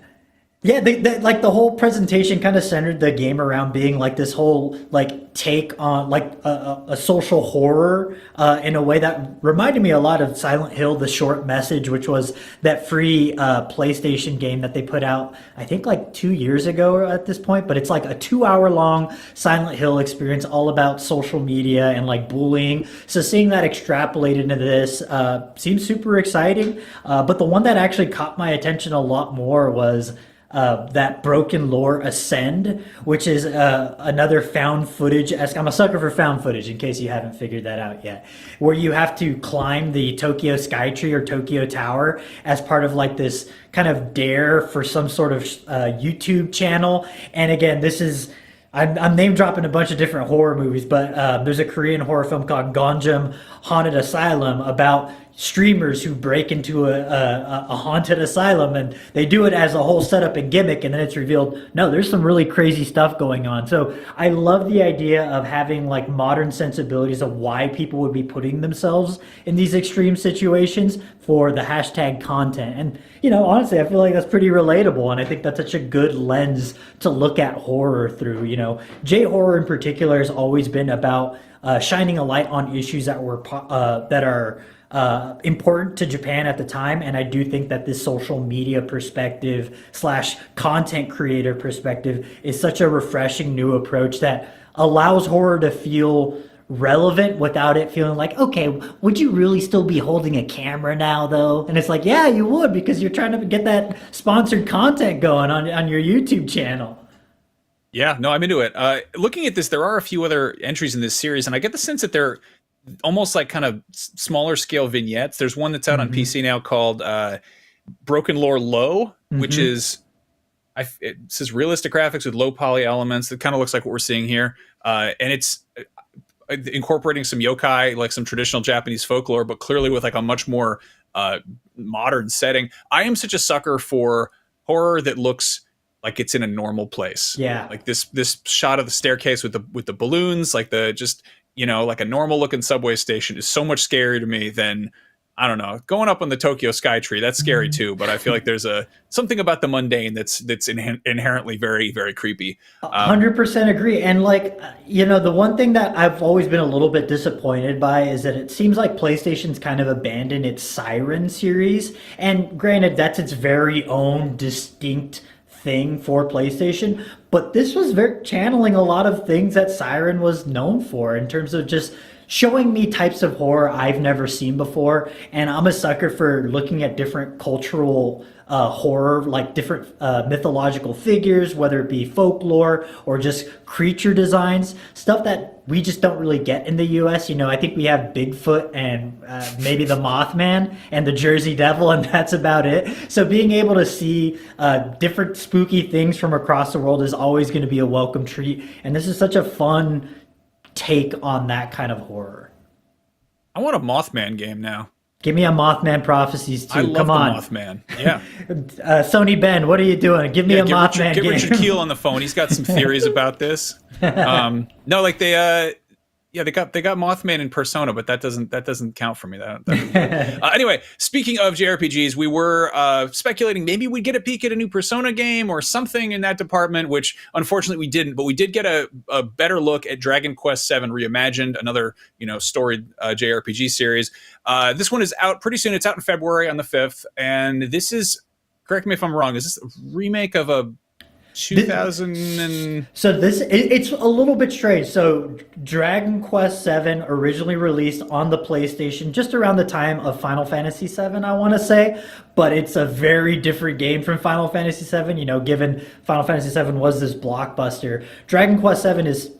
Yeah, like the whole presentation kind of centered the game around being like this whole like take on like a social horror in a way that reminded me a lot of Silent Hill: The Short Message, which was that free PlayStation game that they put out, I think like 2 years ago at this point. But it's like a 2-hour long Silent Hill experience all about social media and like bullying. So seeing that extrapolated into this seems super exciting. But the one that actually caught my attention a lot more was that Broken Lore Ascend, which is another found footage. I'm a sucker for found footage, in case you haven't figured that out yet, where you have to climb the Tokyo Skytree or Tokyo Tower as part of like this kind of dare for some sort of YouTube channel. And again, this is, I'm name dropping a bunch of different horror movies, but there's a Korean horror film called Gonjam Haunted Asylum about streamers who break into a haunted asylum, and they do it as a whole setup and gimmick, and then it's revealed, no, there's some really crazy stuff going on. So I love the idea of having like modern sensibilities of why people would be putting themselves in these extreme situations for the hashtag content. And honestly, I feel like that's pretty relatable, and I think that's such a good lens to look at horror through. J-horror in particular has always been about shining a light on issues that are important to Japan at the time. And I do think that this social media perspective / content creator perspective is such a refreshing new approach that allows horror to feel relevant without it feeling like, okay, would you really still be holding a camera now though? And it's like, yeah, you would, because you're trying to get that sponsored content going on your YouTube channel. Yeah, no, I'm into it. Looking at this, there are a few other entries in this series, and I get the sense that they're almost like kind of smaller scale vignettes. There's one that's out on PC now called Broken Lore Low, which is, it says realistic graphics with low poly elements. It kind of looks like what we're seeing here. And it's incorporating some yokai, like some traditional Japanese folklore, but clearly with like a much more modern setting. I am such a sucker for horror that looks like it's in a normal place. Yeah. Like this shot of the staircase with the balloons, like like a normal looking subway station is so much scarier to me than, I don't know, going up on the Tokyo Skytree. That's scary too, but I feel like there's something about the mundane that's inherently very, very creepy. 100% agree. And the one thing that I've always been a little bit disappointed by is that it seems like PlayStation's kind of abandoned its Siren series. And granted, that's its very own distinct thing for PlayStation, but this was very channeling a lot of things that Siren was known for in terms of just showing me types of horror I've never seen before. And I'm a sucker for looking at different cultural horror, like different mythological figures, whether it be folklore or just creature designs, stuff that we just don't really get in the US. I think we have Bigfoot and maybe the Mothman and the Jersey Devil, and that's about it. So being able to see different spooky things from across the world is always going to be a welcome treat. And this is such a fun take on that kind of horror. I want a Mothman game now. Give me a Mothman Prophecies too. I love Come on, the Mothman. Yeah. Sony Ben, what are you doing? Give me a Mothman Get game. Richard Keel on the phone. He's got some theories about this. No, like they got Mothman in Persona, but that doesn't count for me. Anyway, speaking of JRPGs, we were speculating maybe we'd get a peek at a new Persona game or something in that department, which unfortunately we didn't. But we did get a better look at Dragon Quest VII Reimagined, another storied JRPG series. This one is out pretty soon. It's out in February on the 5th, and this is, correct me if I'm wrong, is this a remake of a 2000 and... So it's a little bit strange. So Dragon Quest VII originally released on the PlayStation just around the time of Final Fantasy VII, I want to say, but it's a very different game from Final Fantasy VII. Given Final Fantasy VII was this blockbuster, Dragon Quest VII is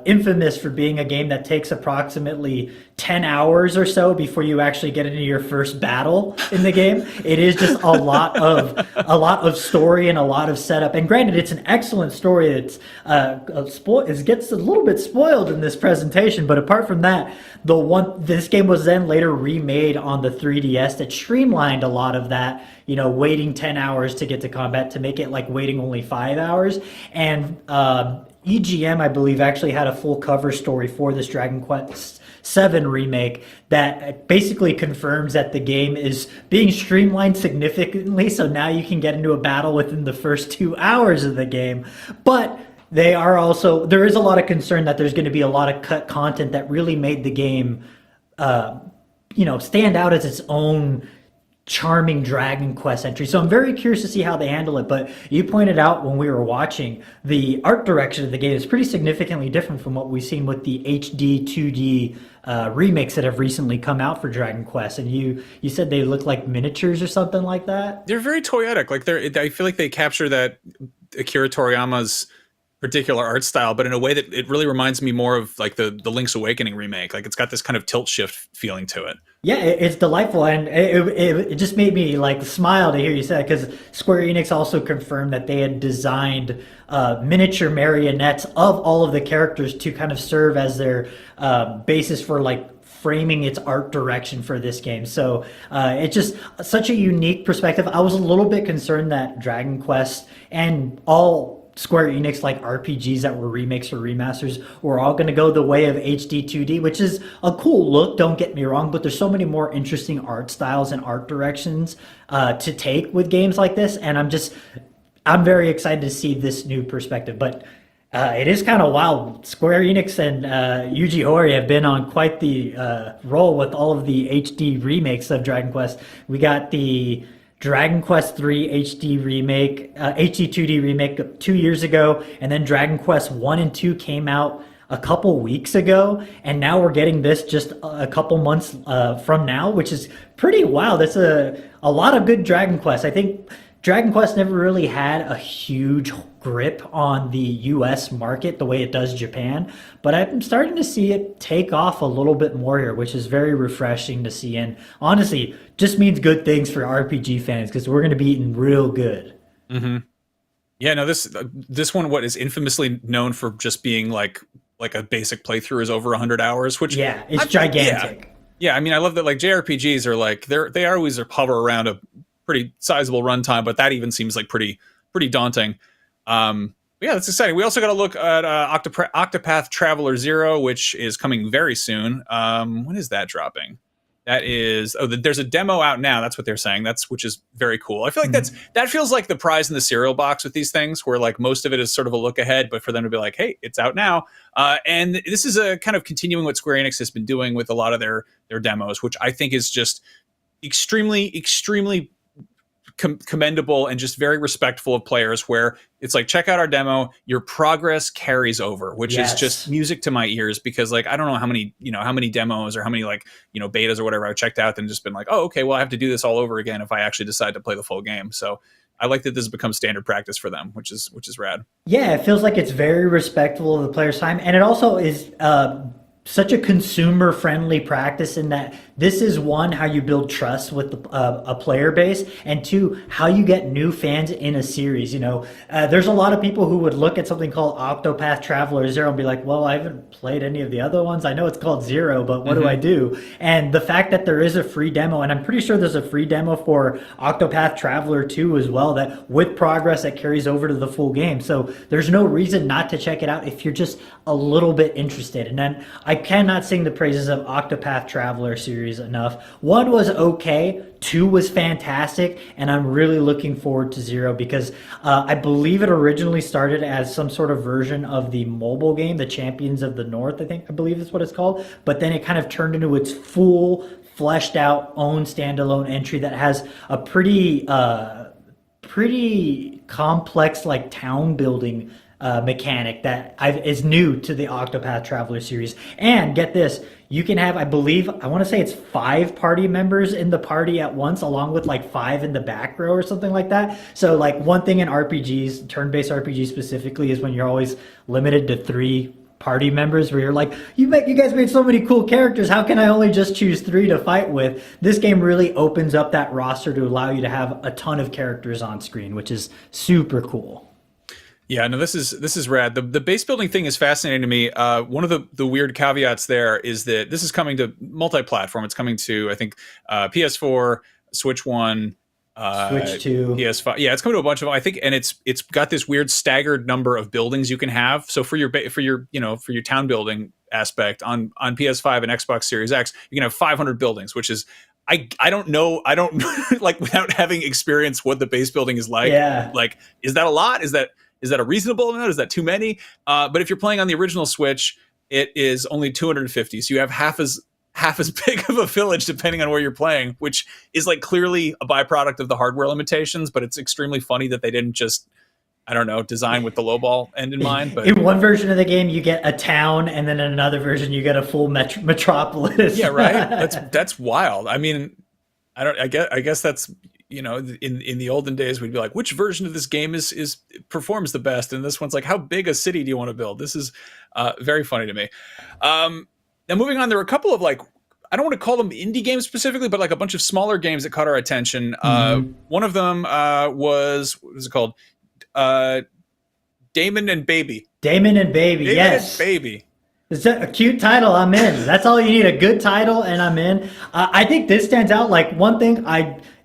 infamous for being a game that takes approximately 10 hours or so before you actually get into your first battle in the game. It is just a lot of story and a lot of setup. And granted, it's an excellent story. It gets a little bit spoiled in this presentation, but apart from that, this game was then later remade on the 3DS that streamlined a lot of that. Waiting 10 hours to get to combat to make it like waiting only 5 hours. And EGM, I believe, actually had a full cover story for this Dragon Quest VII remake that basically confirms that the game is being streamlined significantly. So now you can get into a battle within the first 2 hours of the game. But there is a lot of concern that there's going to be a lot of cut content that really made the game, stand out as its own charming Dragon Quest entry. So I'm very curious to see how they handle it. But you pointed out when we were watching, the art direction of the game is pretty significantly different from what we've seen with the HD 2D remakes that have recently come out for Dragon Quest. And you said they look like miniatures or something like that? They're very toyetic. I feel like they capture that Akira Toriyama's particular art style, but in a way that it really reminds me more of like the Link's Awakening remake. Like it's got this kind of tilt shift feeling to it. Yeah, it's delightful, and it just made me like smile to hear you say it, because Square Enix also confirmed that they had designed miniature marionettes of all of the characters to kind of serve as their basis for like framing its art direction for this game. So it's just such a unique perspective. I was a little bit concerned that Dragon Quest and all Square Enix like RPGs that were remakes or remasters were all going to go the way of HD 2D, which is a cool look, don't get me wrong, but there's so many more interesting art styles and art directions to take with games like this, and I'm very excited to see this new perspective. But it is kind of wild. Square Enix and Yuji Horii have been on quite the roll with all of the HD remakes of Dragon Quest. We got the Dragon Quest III HD remake, HD 2D remake 2 years ago, and then Dragon Quest 1 and 2 came out a couple weeks ago, and now we're getting this just a couple months from now, which is pretty wild. That's a lot of good Dragon Quest. I think Dragon Quest never really had a huge grip on the US market the way it does Japan, but I'm starting to see it take off a little bit more here, which is very refreshing to see, and honestly just means good things for RPG fans, because we're going to be eating real good. Mm-hmm. Yeah, no, this one, what is infamously known for just being like a basic playthrough, is over 100 hours, which it's gigantic. Yeah, I mean, I love that like JRPGs are like they always hover around a pretty sizable runtime, but that even seems like pretty daunting. Yeah, that's exciting. We also got to look at Octopath Traveler 0, which is coming very soon. When is that dropping? That is there's a demo out now. That's what they're saying. Which is very cool. I feel like that feels like the prize in the cereal box with these things, where like most of it is sort of a look ahead, but for them to be like, hey, it's out now. And this is a kind of continuing what Square Enix has been doing with a lot of their demos, which I think is just extremely commendable and just very respectful of players, where it's like, check out our demo, your progress carries over, which is just music to my ears, because like I don't know how many demos or how many like betas or whatever I've checked out and just been like, oh, okay, well I have to do this all over again if I actually decide to play the full game. So I like that this has become standard practice for them, which is rad. Yeah, it feels like it's very respectful of the player's time, and it also is such a consumer friendly practice in that this is one, how you build trust with a player base, and two, how you get new fans in a series. There's a lot of people who would look at something called Octopath Traveler Zero and be like, well, I haven't played any of the other ones. I know it's called Zero, but what do I do? And the fact that there is a free demo, and I'm pretty sure there's a free demo for Octopath Traveler 2 as well, that with progress that carries over to the full game. So there's no reason not to check it out if you're just a little bit interested. And then I cannot sing the praises of Octopath Traveler series enough. 1 was okay, 2 was fantastic, and I'm really looking forward to 0 because I believe it originally started as some sort of version of the mobile game, the Champions of the North, I believe is what it's called, but then it kind of turned into its full, fleshed out, own standalone entry that has a pretty complex like town building mechanic that is new to the Octopath Traveler series. And get this, you can have, I want to say it's 5 party members in the party at once, along with like 5 in the back row or something like that. So like one thing in RPGs, turn-based RPGs specifically, is when you're always limited to 3 party members, where you're like, you guys made so many cool characters, how can I only just choose 3 to fight with? This game really opens up that roster to allow you to have a ton of characters on screen, which is super cool. Yeah, no, this is rad. The base building thing is fascinating to me. One of the weird caveats there is that this is coming to multi-platform. It's coming to, I think, PS4, Switch 1, Switch 2, PS5. Yeah, it's coming to a bunch of, I think, and it's got this weird staggered number of buildings you can have. So for your town building aspect on PS5 and Xbox Series X, you can have 500 buildings, which is, I don't know, like, without having experienced what the base building is like. Yeah. Like, is that a lot? Is that a reasonable amount? Is that too many? But if you're playing on the original Switch, it is only 250. So you have half as big of a village, depending on where you're playing, which is like clearly a byproduct of the hardware limitations. But it's extremely funny that they didn't just, I don't know, design with the lowball end in mind. But in one version of the game, you get a town, and then in another version, you get a full metropolis. Yeah, right. That's wild. I mean, I guess that's, in the olden days, we'd be like, which version of this game is performs the best? And this one's like, how big a city do you want to build? This is very funny to me. Now, moving on, there were a couple of, like, I don't want to call them indie games specifically, but like a bunch of smaller games that caught our attention. One of them was, what was it called? Damon and Baby. Damon and Baby, yes. Damon and Baby. It's a cute title, I'm in. That's all you need, a good title, and I'm in. I think this stands out. Like, one thing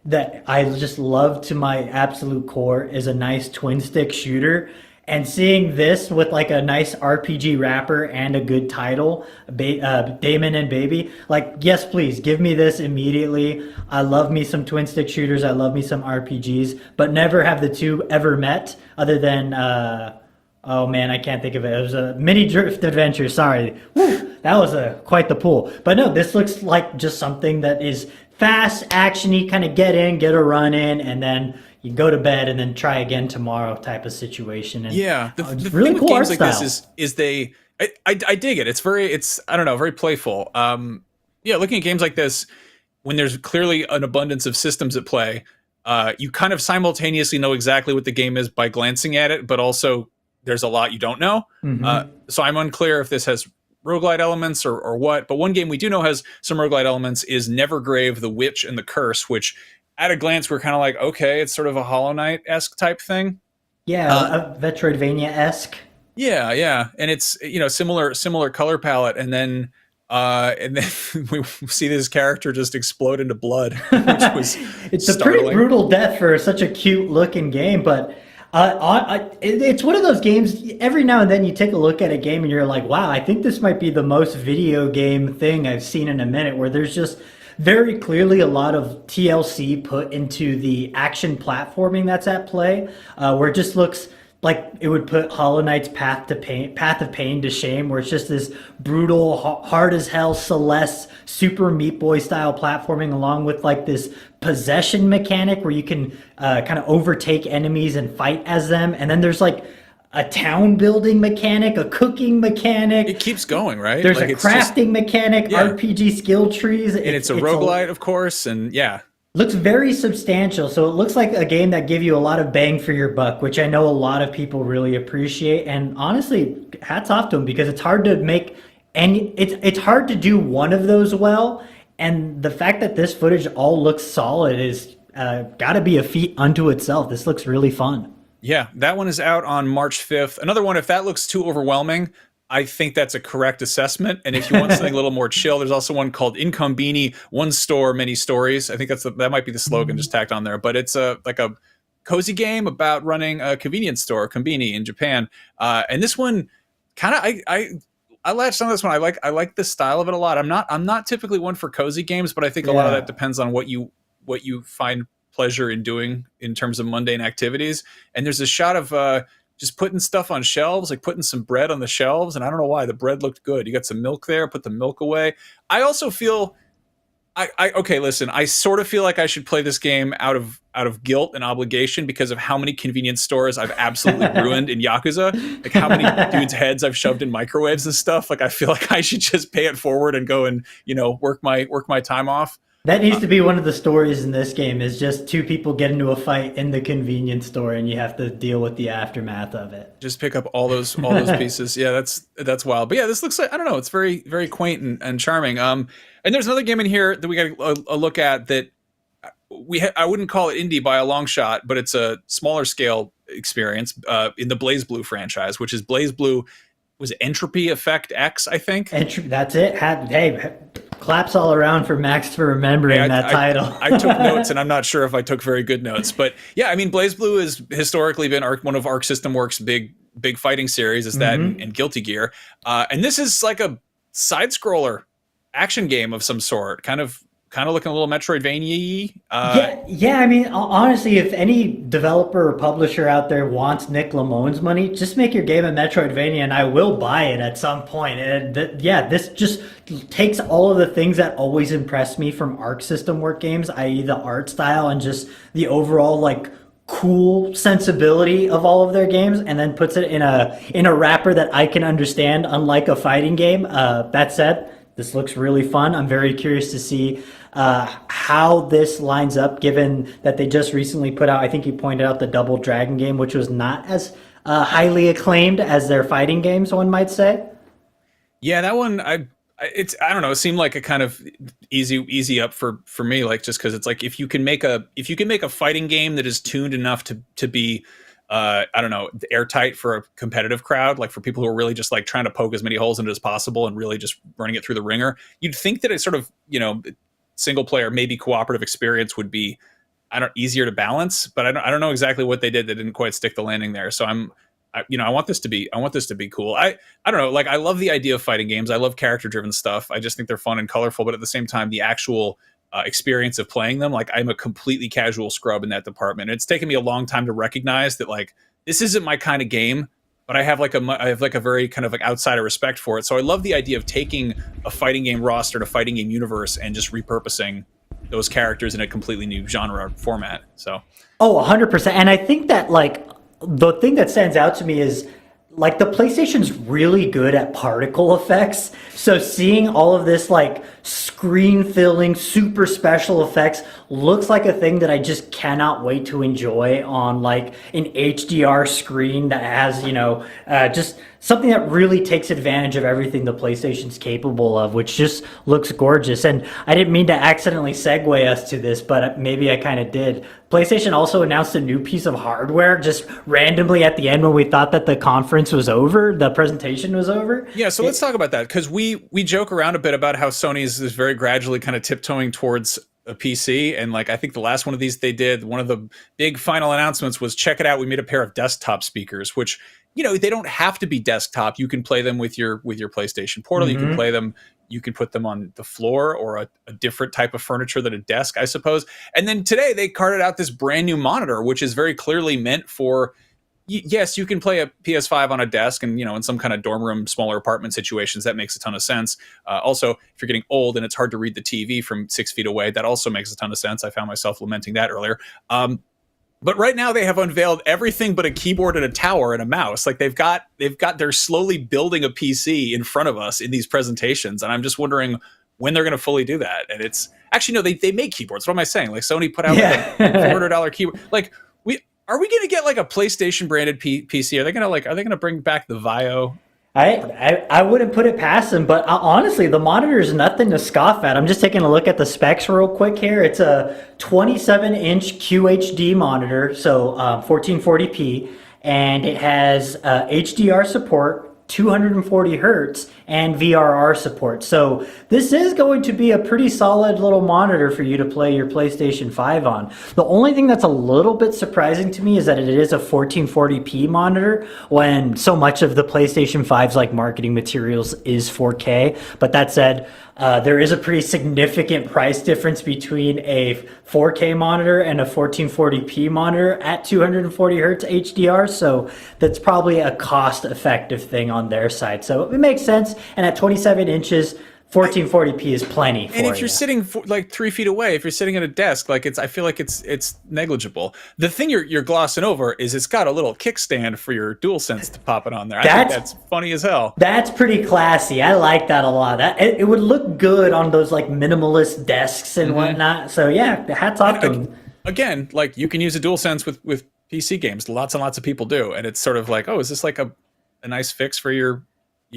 that I just love to my absolute core is a nice twin stick shooter. And seeing this with like a nice RPG wrapper and a good title, Damon and Baby, like, yes, please give me this immediately. I love me some twin stick shooters. I love me some RPGs, but never have the two ever met, other than, oh man, I can't think of it. It was a Mini Drift Adventure. Sorry. Woo, that was quite the pull. But no, this looks like just something that is fast, actiony, kind of get in, get a run in, and then you go to bed and then try again tomorrow type of situation. And yeah, the really thing cool with games art like style. this is I dig it. It's I don't know, very playful. Yeah, looking at games like this, when there's clearly an abundance of systems at play, you kind of simultaneously know exactly what the game is by glancing at it, but also there's a lot you don't know. So I'm unclear if this has roguelite elements or what, but one game we do know has some roguelite elements is Nevergrave, the Witch and the Curse, which at a glance we're kind of like, okay, it's sort of a Hollow Knight-esque type thing. Yeah, a Metroidvania-esque. Yeah, and it's, similar color palette, and then we see this character just explode into blood, which was it's startling. a pretty brutal death for such a cute-looking game, but it's one of those games, every now and then you take a look at a game and you're like, wow, I think this might be the most video game thing I've seen in a minute, where there's just very clearly a lot of TLC put into the action platforming that's at play, where it just looks like it would put Hollow Knight's Path of Pain to shame, where it's just this brutal, hard as hell Celeste, Super Meat Boy style platforming, along with like this possession mechanic where you can kind of overtake enemies and fight as them. And then there's like a town building mechanic, a cooking mechanic. It keeps going, right? There's Like, a it's just- crafting mechanic, Yeah. RPG skill trees. and it's a roguelite, of course, and yeah. Looks very substantial, so it looks like a game that give you a lot of bang for your buck, which I know a lot of people really appreciate. And honestly, hats off to them, because it's hard to make And it's hard to do one of those well. And the fact that this footage all looks solid is got to be a feat unto itself. This looks really fun. Yeah, that one is out on March 5th. Another one, if that looks too overwhelming, I think that's a correct assessment. And if you want something a little more chill, there's also one called Incombini, One Store, Many Stories. I think that might be the slogan just tacked on there. But it's like a cozy game about running a convenience store, Combini, in Japan. And this one, kind of, I latched on this one. I like the style of it a lot. I'm not typically one for cozy games, but I think a lot of that depends on what you find pleasure in doing in terms of mundane activities. And there's a shot of just putting stuff on shelves, like putting some bread on the shelves. And I don't know why the bread looked good. You got some milk there, put the milk away. I also feel okay, listen, I sort of feel like I should play this game out of guilt and obligation because of how many convenience stores I've absolutely ruined in Yakuza. Like how many dudes' heads I've shoved in microwaves and stuff. Like I feel like I should just pay it forward and go and, work my time off. That needs to be one of the stories in this game, is just two people get into a fight in the convenience store and you have to deal with the aftermath of it. Just pick up all those pieces. Yeah, that's wild. But yeah, this looks like, I don't know, it's very, very quaint and charming. And there's another game in here that we got a look at that I wouldn't call it indie by a long shot, but it's a smaller scale experience in the Blaze Blue franchise, which is Blaze Blue was Entropy Effect X, I think. That's it. Hey, claps all around for Max for remembering that title. I took notes, and I'm not sure if I took very good notes. But yeah, I mean, Blaze Blue has historically been one of Arc System Works' big fighting series, is that and Guilty Gear. And this is like a side-scroller action game of some sort, kind of looking a little Metroidvania-y. Yeah. I mean, honestly, if any developer or publisher out there wants Nick Lamone's money, just make your game a Metroidvania, and I will buy it at some point. And this just takes all of the things that always impressed me from Arc System Work games, i.e., the art style and just the overall cool sensibility of all of their games, and then puts it in a wrapper that I can understand, unlike a fighting game. That said, this looks really fun. I'm very curious to see how this lines up, given that they just recently put out, I think you pointed out, the Double Dragon game, which was not as highly acclaimed as their fighting games, one might say. Yeah, that one, I don't know, it seemed like a kind of easy up for me, like, just because it's like, if you can make a fighting game that is tuned enough to be I don't know, airtight for a competitive crowd, like for people who are really just like trying to poke as many holes in it as possible and really just running it through the ringer, you'd think that a sort of, single player, maybe cooperative experience would be, easier to balance, but I don't know exactly what they did that didn't quite stick the landing there. So I want this to be cool. I don't know, like, I love the idea of fighting games. I love character driven stuff. I just think they're fun and colorful, but at the same time, the actual experience of playing them, like, I'm a completely casual scrub in that department. It's taken me a long time to recognize that, like, this isn't my kind of game, but I have a very kind of like outsider respect for it. So I love the idea of taking a fighting game roster to fighting game universe and just repurposing those characters in a completely new genre format. So 100%. And I think that, like, the thing that stands out to me is, like, the PlayStation's really good at particle effects. So seeing all of this, like, screen filling, super special effects looks like a thing that I just cannot wait to enjoy on, like, an HDR screen that has, just something that really takes advantage of everything the PlayStation's capable of, which just looks gorgeous. And I didn't mean to accidentally segue us to this, but maybe I kind of did. PlayStation also announced a new piece of hardware just randomly at the end when we thought that the conference was over, the presentation was over. Yeah, so let's talk about that, because we joke around a bit about how Sony is very gradually kind of tiptoeing towards a PC, and like, I think the last one of these they did, one of the big final announcements was, check it out, we made a pair of desktop speakers, which, they don't have to be desktop. You can play them with your PlayStation Portal. You can play them, you can put them on the floor or a different type of furniture than a desk, I suppose. And then today they carted out this brand new monitor, which is very clearly meant for, yes, you can play a PS5 on a desk, and, in some kind of dorm room, smaller apartment situations, that makes a ton of sense. Also, if you're getting old and it's hard to read the TV from 6 feet away, that also makes a ton of sense. I found myself lamenting that earlier. But right now they have unveiled everything but a keyboard and a tower and a mouse. Like, they're slowly building a PC in front of us in these presentations. And I'm just wondering when they're going to fully do that. And it's actually, no, they make keyboards. What am I saying? Like, Sony put out like a $400 keyboard. Like, are we going to get like a PlayStation branded PC? Are they going to bring back the Vio? I wouldn't put it past them, but honestly, the monitor is nothing to scoff at. I'm just taking a look at the specs real quick here. It's a 27-inch QHD monitor, so 1440p, and it has HDR support, 240 hertz, and VRR support. So this is going to be a pretty solid little monitor for you to play your PlayStation 5 on. The only thing that's a little bit surprising to me is that it is a 1440p monitor when so much of the PlayStation 5's like marketing materials is 4K. But that said, there is a pretty significant price difference between a 4K monitor and a 1440p monitor at 240 hertz HDR, so that's probably a cost-effective thing on their side. So it makes sense, and at 27 inches, 1440p is plenty for And if you. you're sitting like 3 feet away, if you're sitting at a desk, like I feel like it's negligible. The thing you're glossing over is it's got a little kickstand for your DualSense to pop it on there. I think that's funny as hell. That's pretty classy. I like that a lot. It would look good on those like minimalist desks and whatnot. So yeah, hats off to them. Again, like you can use a DualSense with PC games. Lots and lots of people do, and it's sort of like, oh, is this like a nice fix for your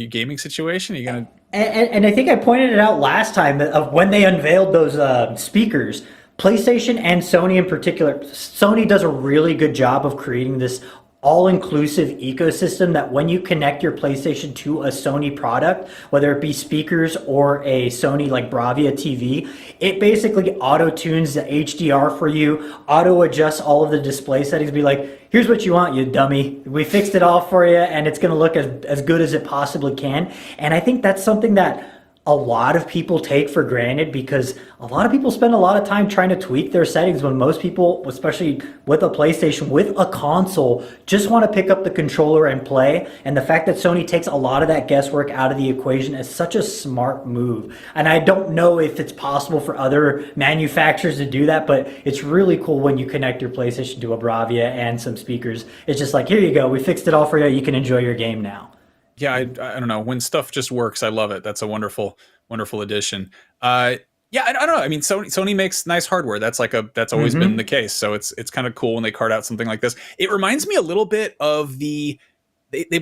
gaming situation? Are you gonna? And I think I pointed it out last time of when they unveiled those speakers. PlayStation and Sony in particular, Sony does a really good job of creating this all-inclusive ecosystem that when you connect your PlayStation to a Sony product, whether it be speakers or a Sony like Bravia TV, it basically auto-tunes the HDR for you, auto-adjusts all of the display settings, be like, here's what you want, you dummy. We fixed it all for you, and it's going to look as good as it possibly can. And I think that's something that a lot of people take for granted because a lot of people spend a lot of time trying to tweak their settings when most people, especially with a PlayStation, with a console, just want to pick up the controller and play. And the fact that Sony takes a lot of that guesswork out of the equation is such a smart move. And I don't know if it's possible for other manufacturers to do that, but it's really cool when you connect your PlayStation to a Bravia and some speakers. It's just like, here you go, we fixed it all for you. You can enjoy your game now. Yeah, I don't know. When stuff just works, I love it. That's a wonderful addition. Yeah, I don't know. I mean, Sony makes nice hardware. That's that's always been the case. So it's kind of cool when they cart out something like this. It reminds me a little bit of they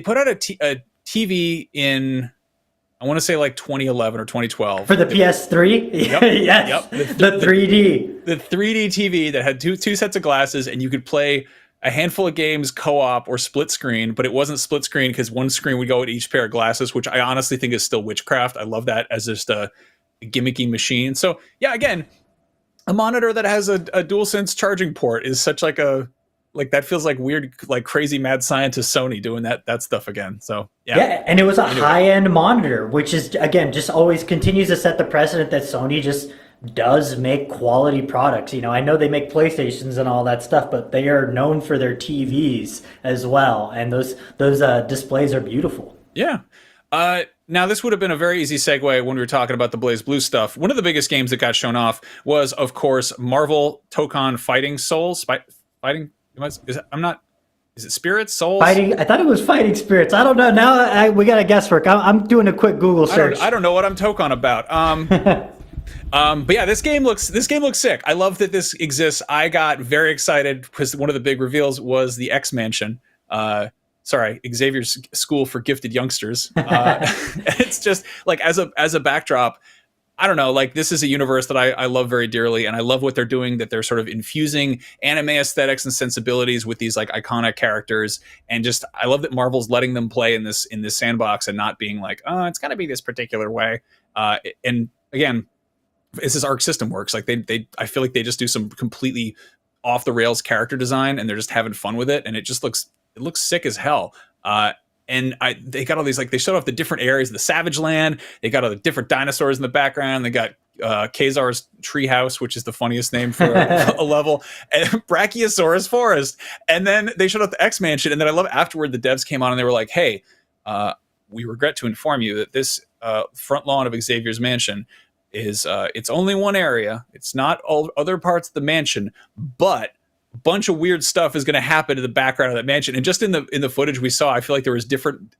put out a TV in, I want to say like 2011 or 2012 for the PS3. Yep, Yes, yep. The 3D, the 3D TV that had two sets of glasses, and you could play a handful of games co-op or split screen, but it wasn't split screen because one screen would go at each pair of glasses, which I honestly think is still witchcraft. I love that as just a gimmicky machine. So yeah, again, a monitor that has a DualSense charging port is such like that feels like weird, like crazy mad scientist Sony doing that stuff again. So yeah, and it was a high-end monitor, which is again just always continues to set the precedent that Sony just does make quality products. You know, I know they make PlayStations and all that stuff, but they are known for their TVs as well, and those displays are beautiful. Yeah. Now this would have been a very easy segue when we were talking about the Blaze Blue stuff. One of the biggest games that got shown off was, of course, Marvel Tokon Fighting Souls. Is it Spirits? Souls? I thought it was Fighting Spirits. I don't know. Now we got a guesswork. I'm doing a quick Google search. I don't know what I'm Tokon about. But yeah, this game looks sick. I love that this exists. I got very excited because one of the big reveals was the X Mansion. Xavier's School for Gifted Youngsters. It's just like as a backdrop, I don't know, like this is a universe that I love very dearly, and I love what they're doing, that they're sort of infusing anime aesthetics and sensibilities with these like iconic characters, and just I love that Marvel's letting them play in this sandbox and not being like, oh, it's got to be this particular way. And again, as this Arc System works, like I feel like they just do some completely off the rails character design, and they're just having fun with it, and it looks sick as hell. And they got all these, like, they showed off the different areas of the Savage Land. They got all the different dinosaurs in the background. They got Kazar's Treehouse, which is the funniest name for a level, and Brachiosaurus Forest. And then they showed off the X Mansion. And then I love afterward, the devs came on and they were like, hey, we regret to inform you that this front lawn of Xavier's mansion is it's only one area. It's not all other parts of the mansion, but a bunch of weird stuff is going to happen in the background of that mansion. And just in the footage we saw, I feel like there was different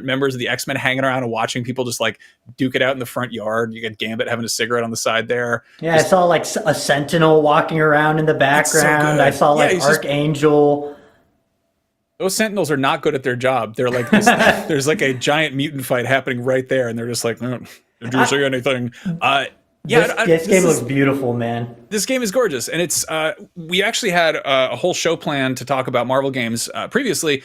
members of the X-Men hanging around and watching people just like duke it out in the front yard. You got Gambit having a cigarette on the side there. Yeah, I saw like a Sentinel walking around in the background. I saw like Archangel. Those Sentinels are not good at their job. They're like there's like a giant mutant fight happening right there, and they're just like, did you say anything? This game looks beautiful, man. This game is gorgeous, and it's we actually had a whole show planned to talk about Marvel games previously,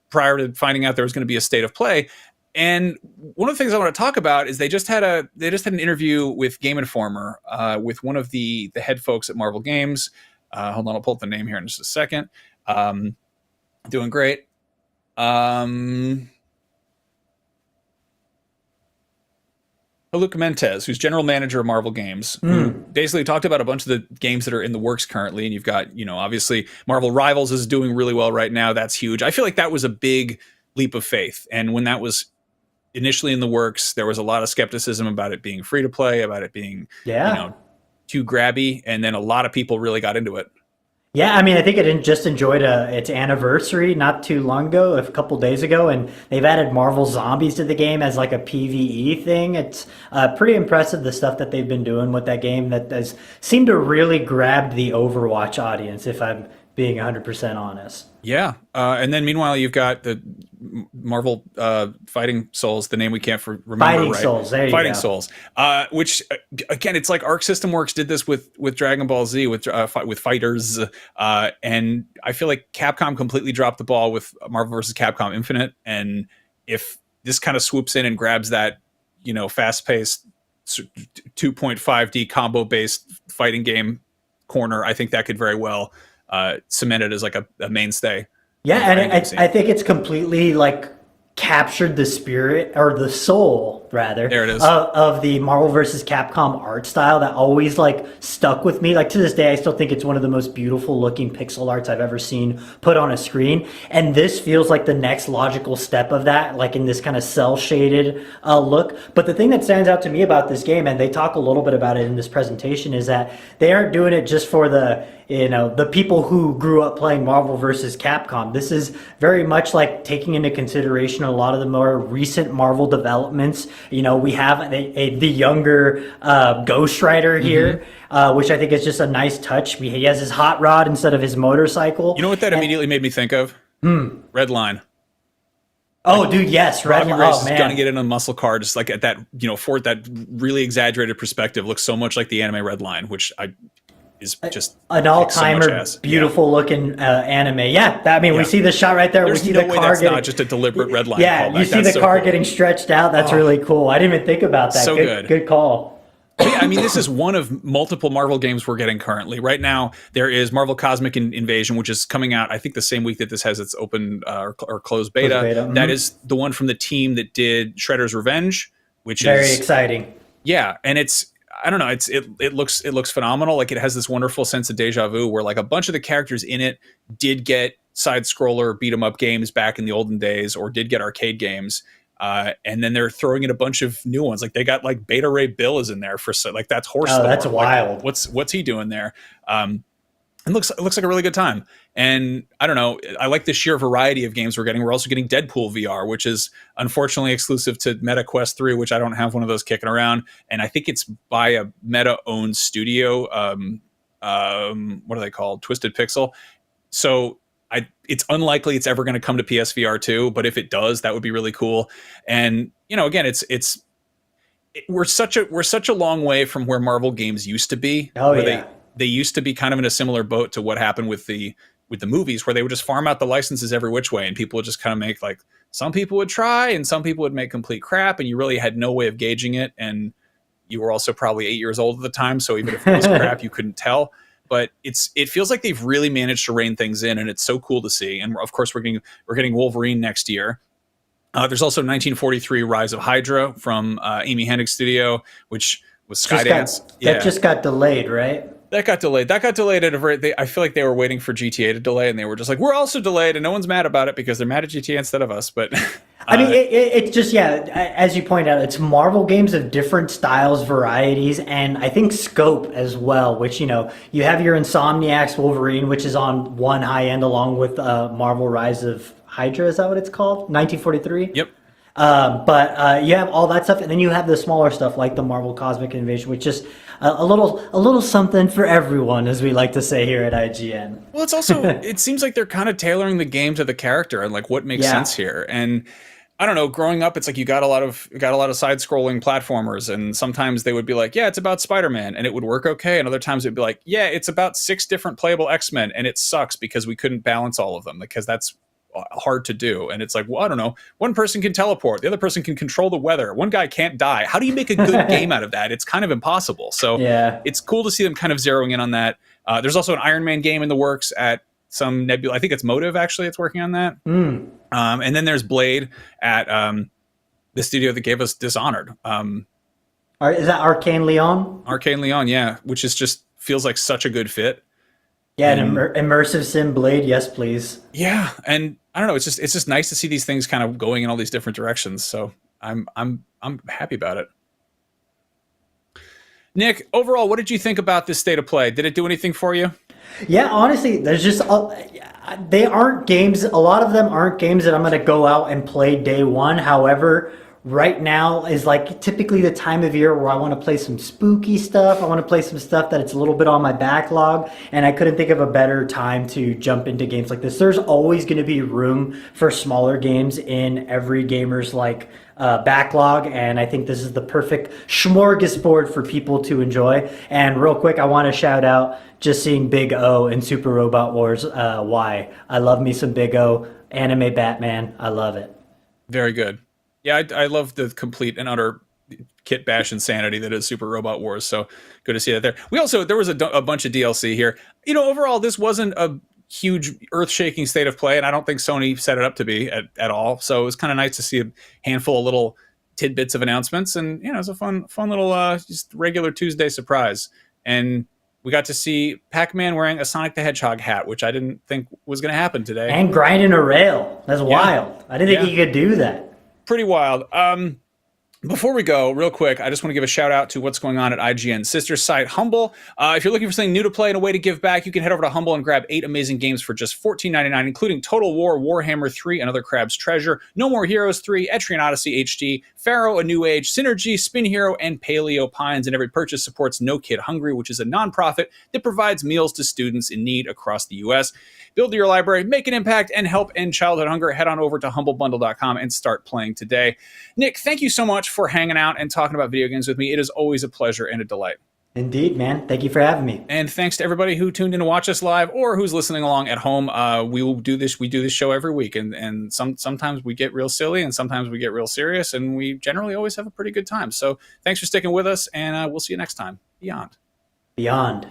prior to finding out there was going to be a state of play. And one of the things I want to talk about is they just had an interview with Game Informer with one of the head folks at Marvel Games. Hold on, I'll pull up the name here in just a second. Doing great. Luke Mentes, who's general manager of Marvel Games, who basically talked about a bunch of the games that are in the works currently. And you've got, obviously Marvel Rivals is doing really well right now. That's huge. I feel like that was a big leap of faith. And when that was initially in the works, there was a lot of skepticism about it being free to play, about it being, too grabby. And then a lot of people really got into it. Yeah, I mean, I think it just enjoyed its anniversary not too long ago, a couple days ago, and they've added Marvel Zombies to the game as like a PvE thing. It's pretty impressive, the stuff that they've been doing with that game that has seemed to really grab the Overwatch audience, if I'm being 100% honest. Yeah, and then meanwhile, you've got the Marvel Fighting Souls, the name we can't remember. Fighting right? Souls, there you Fighting go. Souls, which again, it's like Arc System Works did this with Dragon Ball Z with Fighters, and I feel like Capcom completely dropped the ball with Marvel vs. Capcom Infinite. And if this kind of swoops in and grabs that, fast-paced 2.5D combo-based fighting game corner, I think that could very well cement it as like a mainstay. Yeah, and I think it's completely like captured the spirit, or the soul rather, there it is, of the Marvel vs. Capcom art style that always like stuck with me. Like to this day, I still think it's one of the most beautiful looking pixel arts I've ever seen put on a screen. And this feels like the next logical step of that, like in this kind of cell shaded look. But the thing that stands out to me about this game, and they talk a little bit about it in this presentation, is that they aren't doing it just for the people who grew up playing Marvel vs. Capcom. This is very much like taking into consideration a lot of the more recent Marvel developments. We have the younger Ghost Rider here, which I think is just a nice touch. He has his hot rod instead of his motorcycle. You know what that immediately made me think of? Red Line. Oh, dude, yes, Red Line. Oh, man. Gonna get in a muscle car, just like at that, for that really exaggerated perspective, looks so much like the anime Red Line, which is just an all-timer, beautiful looking anime. Yeah, we see the shot right there. There's we see no the way car that's getting, not just a deliberate Red Line. Yeah, callback. you see the car getting stretched out. That's really cool. I didn't even think about that. So good call. Yeah, this is one of multiple Marvel games we're getting currently. Right now, there is Marvel Cosmic Invasion, which is coming out, I think, the same week that this has its open or closed beta. That is the one from the team that did Shredder's Revenge, which very is exciting. Yeah, and it's, I don't know, it looks phenomenal. Like, it has this wonderful sense of deja vu where like a bunch of the characters in it did get side scroller beat 'em up games back in the olden days, or did get arcade games. And then they're throwing in a bunch of new ones. Like they got like Beta Ray Bill is in there for like that's Horse. Oh, that's wild. Like, what's he doing there? It looks like a really good time. And I don't know, I like the sheer variety of games we're getting. We're also getting Deadpool VR, which is unfortunately exclusive to Meta Quest 3, which I don't have one of those kicking around. And I think it's by a Meta owned studio. What are they called? Twisted Pixel. So it's unlikely it's ever going to come to PSVR 2, but if it does, that would be really cool. And again, we're such a long way from where Marvel games used to be. Oh yeah. They used to be kind of in a similar boat to what happened with the movies, where they would just farm out the licenses every which way, and people would just kind of make, like, some people would try and some people would make complete crap, and you really had no way of gauging it. And you were also probably 8 years old at the time, so even if it was crap, you couldn't tell. But it feels like they've really managed to rein things in, and it's so cool to see. And of course, we're getting Wolverine next year. There's also 1943 Rise of Hydra from Amy Hennig Studio, which was Skydance. That just got delayed, right? That got delayed. at a I feel like they were waiting for GTA to delay, and they were just like, we're also delayed, and no one's mad about it because they're mad at GTA instead of us. But it's just, as you point out, it's Marvel games of different styles, varieties, and I think scope as well, which, you have your Insomniacs Wolverine, which is on one high end, along with Marvel Rise of Hydra. Is that what it's called? 1943? Yep. But you have all that stuff, and then you have the smaller stuff like the Marvel Cosmic Invasion, which is a little something for everyone, as we like to say here at IGN. Well, it's also it seems like they're kind of tailoring the game to the character and like what makes sense here. And I don't know, growing up, it's like you got a lot of side-scrolling platformers, and sometimes they would be like, yeah, it's about Spider-Man, and it would work okay, and other times it'd be like, yeah, it's about 6 different playable X-Men, and it sucks because we couldn't balance all of them, because that's hard to do. And it's like, well, I don't know, one person can teleport, the other person can control the weather, one guy can't die. How do you make a good game out of that? It's kind of impossible. So it's cool to see them kind of zeroing in on that. There's also an Iron Man game in the works at some Nebula. I think it's Motive, actually, it's working on that. And then there's Blade at the studio that gave us Dishonored. Is that Arcane Leon? Arcane Leon, yeah, which is just feels like such a good fit. Yeah, an immersive sim Blade, yes, please. Yeah, and I don't know, it's just nice to see these things kind of going in all these different directions. So I'm happy about it. Nick, overall, what did you think about this state of play? Did it do anything for you? Yeah, honestly, there's just they aren't games. A lot of them aren't games that I'm going to go out and play day one. However, right now is like typically the time of year where I want to play some spooky stuff. I want to play some stuff that it's a little bit on my backlog, and I couldn't think of a better time to jump into games like this. There's always going to be room for smaller games in every gamer's backlog, and I think this is the perfect smorgasbord for people to enjoy. And real quick, I want to shout out just seeing Big O in Super Robot Wars. Why? I love me some Big O. Anime Batman. I love it. Very good. Yeah, I love the complete and utter kit bash insanity that is Super Robot Wars. So good to see that there. There was a bunch of DLC here. You know, overall, this wasn't a huge earth-shaking state of play, and I don't think Sony set it up to be at all. So it was kind of nice to see a handful of little tidbits of announcements, and you know, it was a fun little just regular Tuesday surprise. And we got to see Pac-Man wearing a Sonic the Hedgehog hat, which I didn't think was going to happen today. And grinding a rail. That's wild. I didn't think he could do that. Pretty wild. Before we go, real quick, I just want to give a shout out to what's going on at IGN's sister site, Humble. If you're looking for something new to play and a way to give back, you can head over to Humble and grab 8 amazing games for just $14.99, including Total War, Warhammer 3, Another Crab's Treasure, No More Heroes 3, Etrian Odyssey HD, Pharaoh, A New Age, Synergy, Spin Hero, and Paleo Pines. And every purchase supports No Kid Hungry, which is a nonprofit that provides meals to students in need across the U.S. Build your library, make an impact, and help end childhood hunger. Head on over to humblebundle.com and start playing today. Nick, thank you so much for hanging out and talking about video games with me. It is always a pleasure and a delight. Indeed, man. Thank you for having me. And thanks to everybody who tuned in to watch us live or who's listening along at home. We do this show every week, and sometimes we get real silly and sometimes we get real serious, and we generally always have a pretty good time. So thanks for sticking with us, and we'll see you next time. Beyond. Beyond.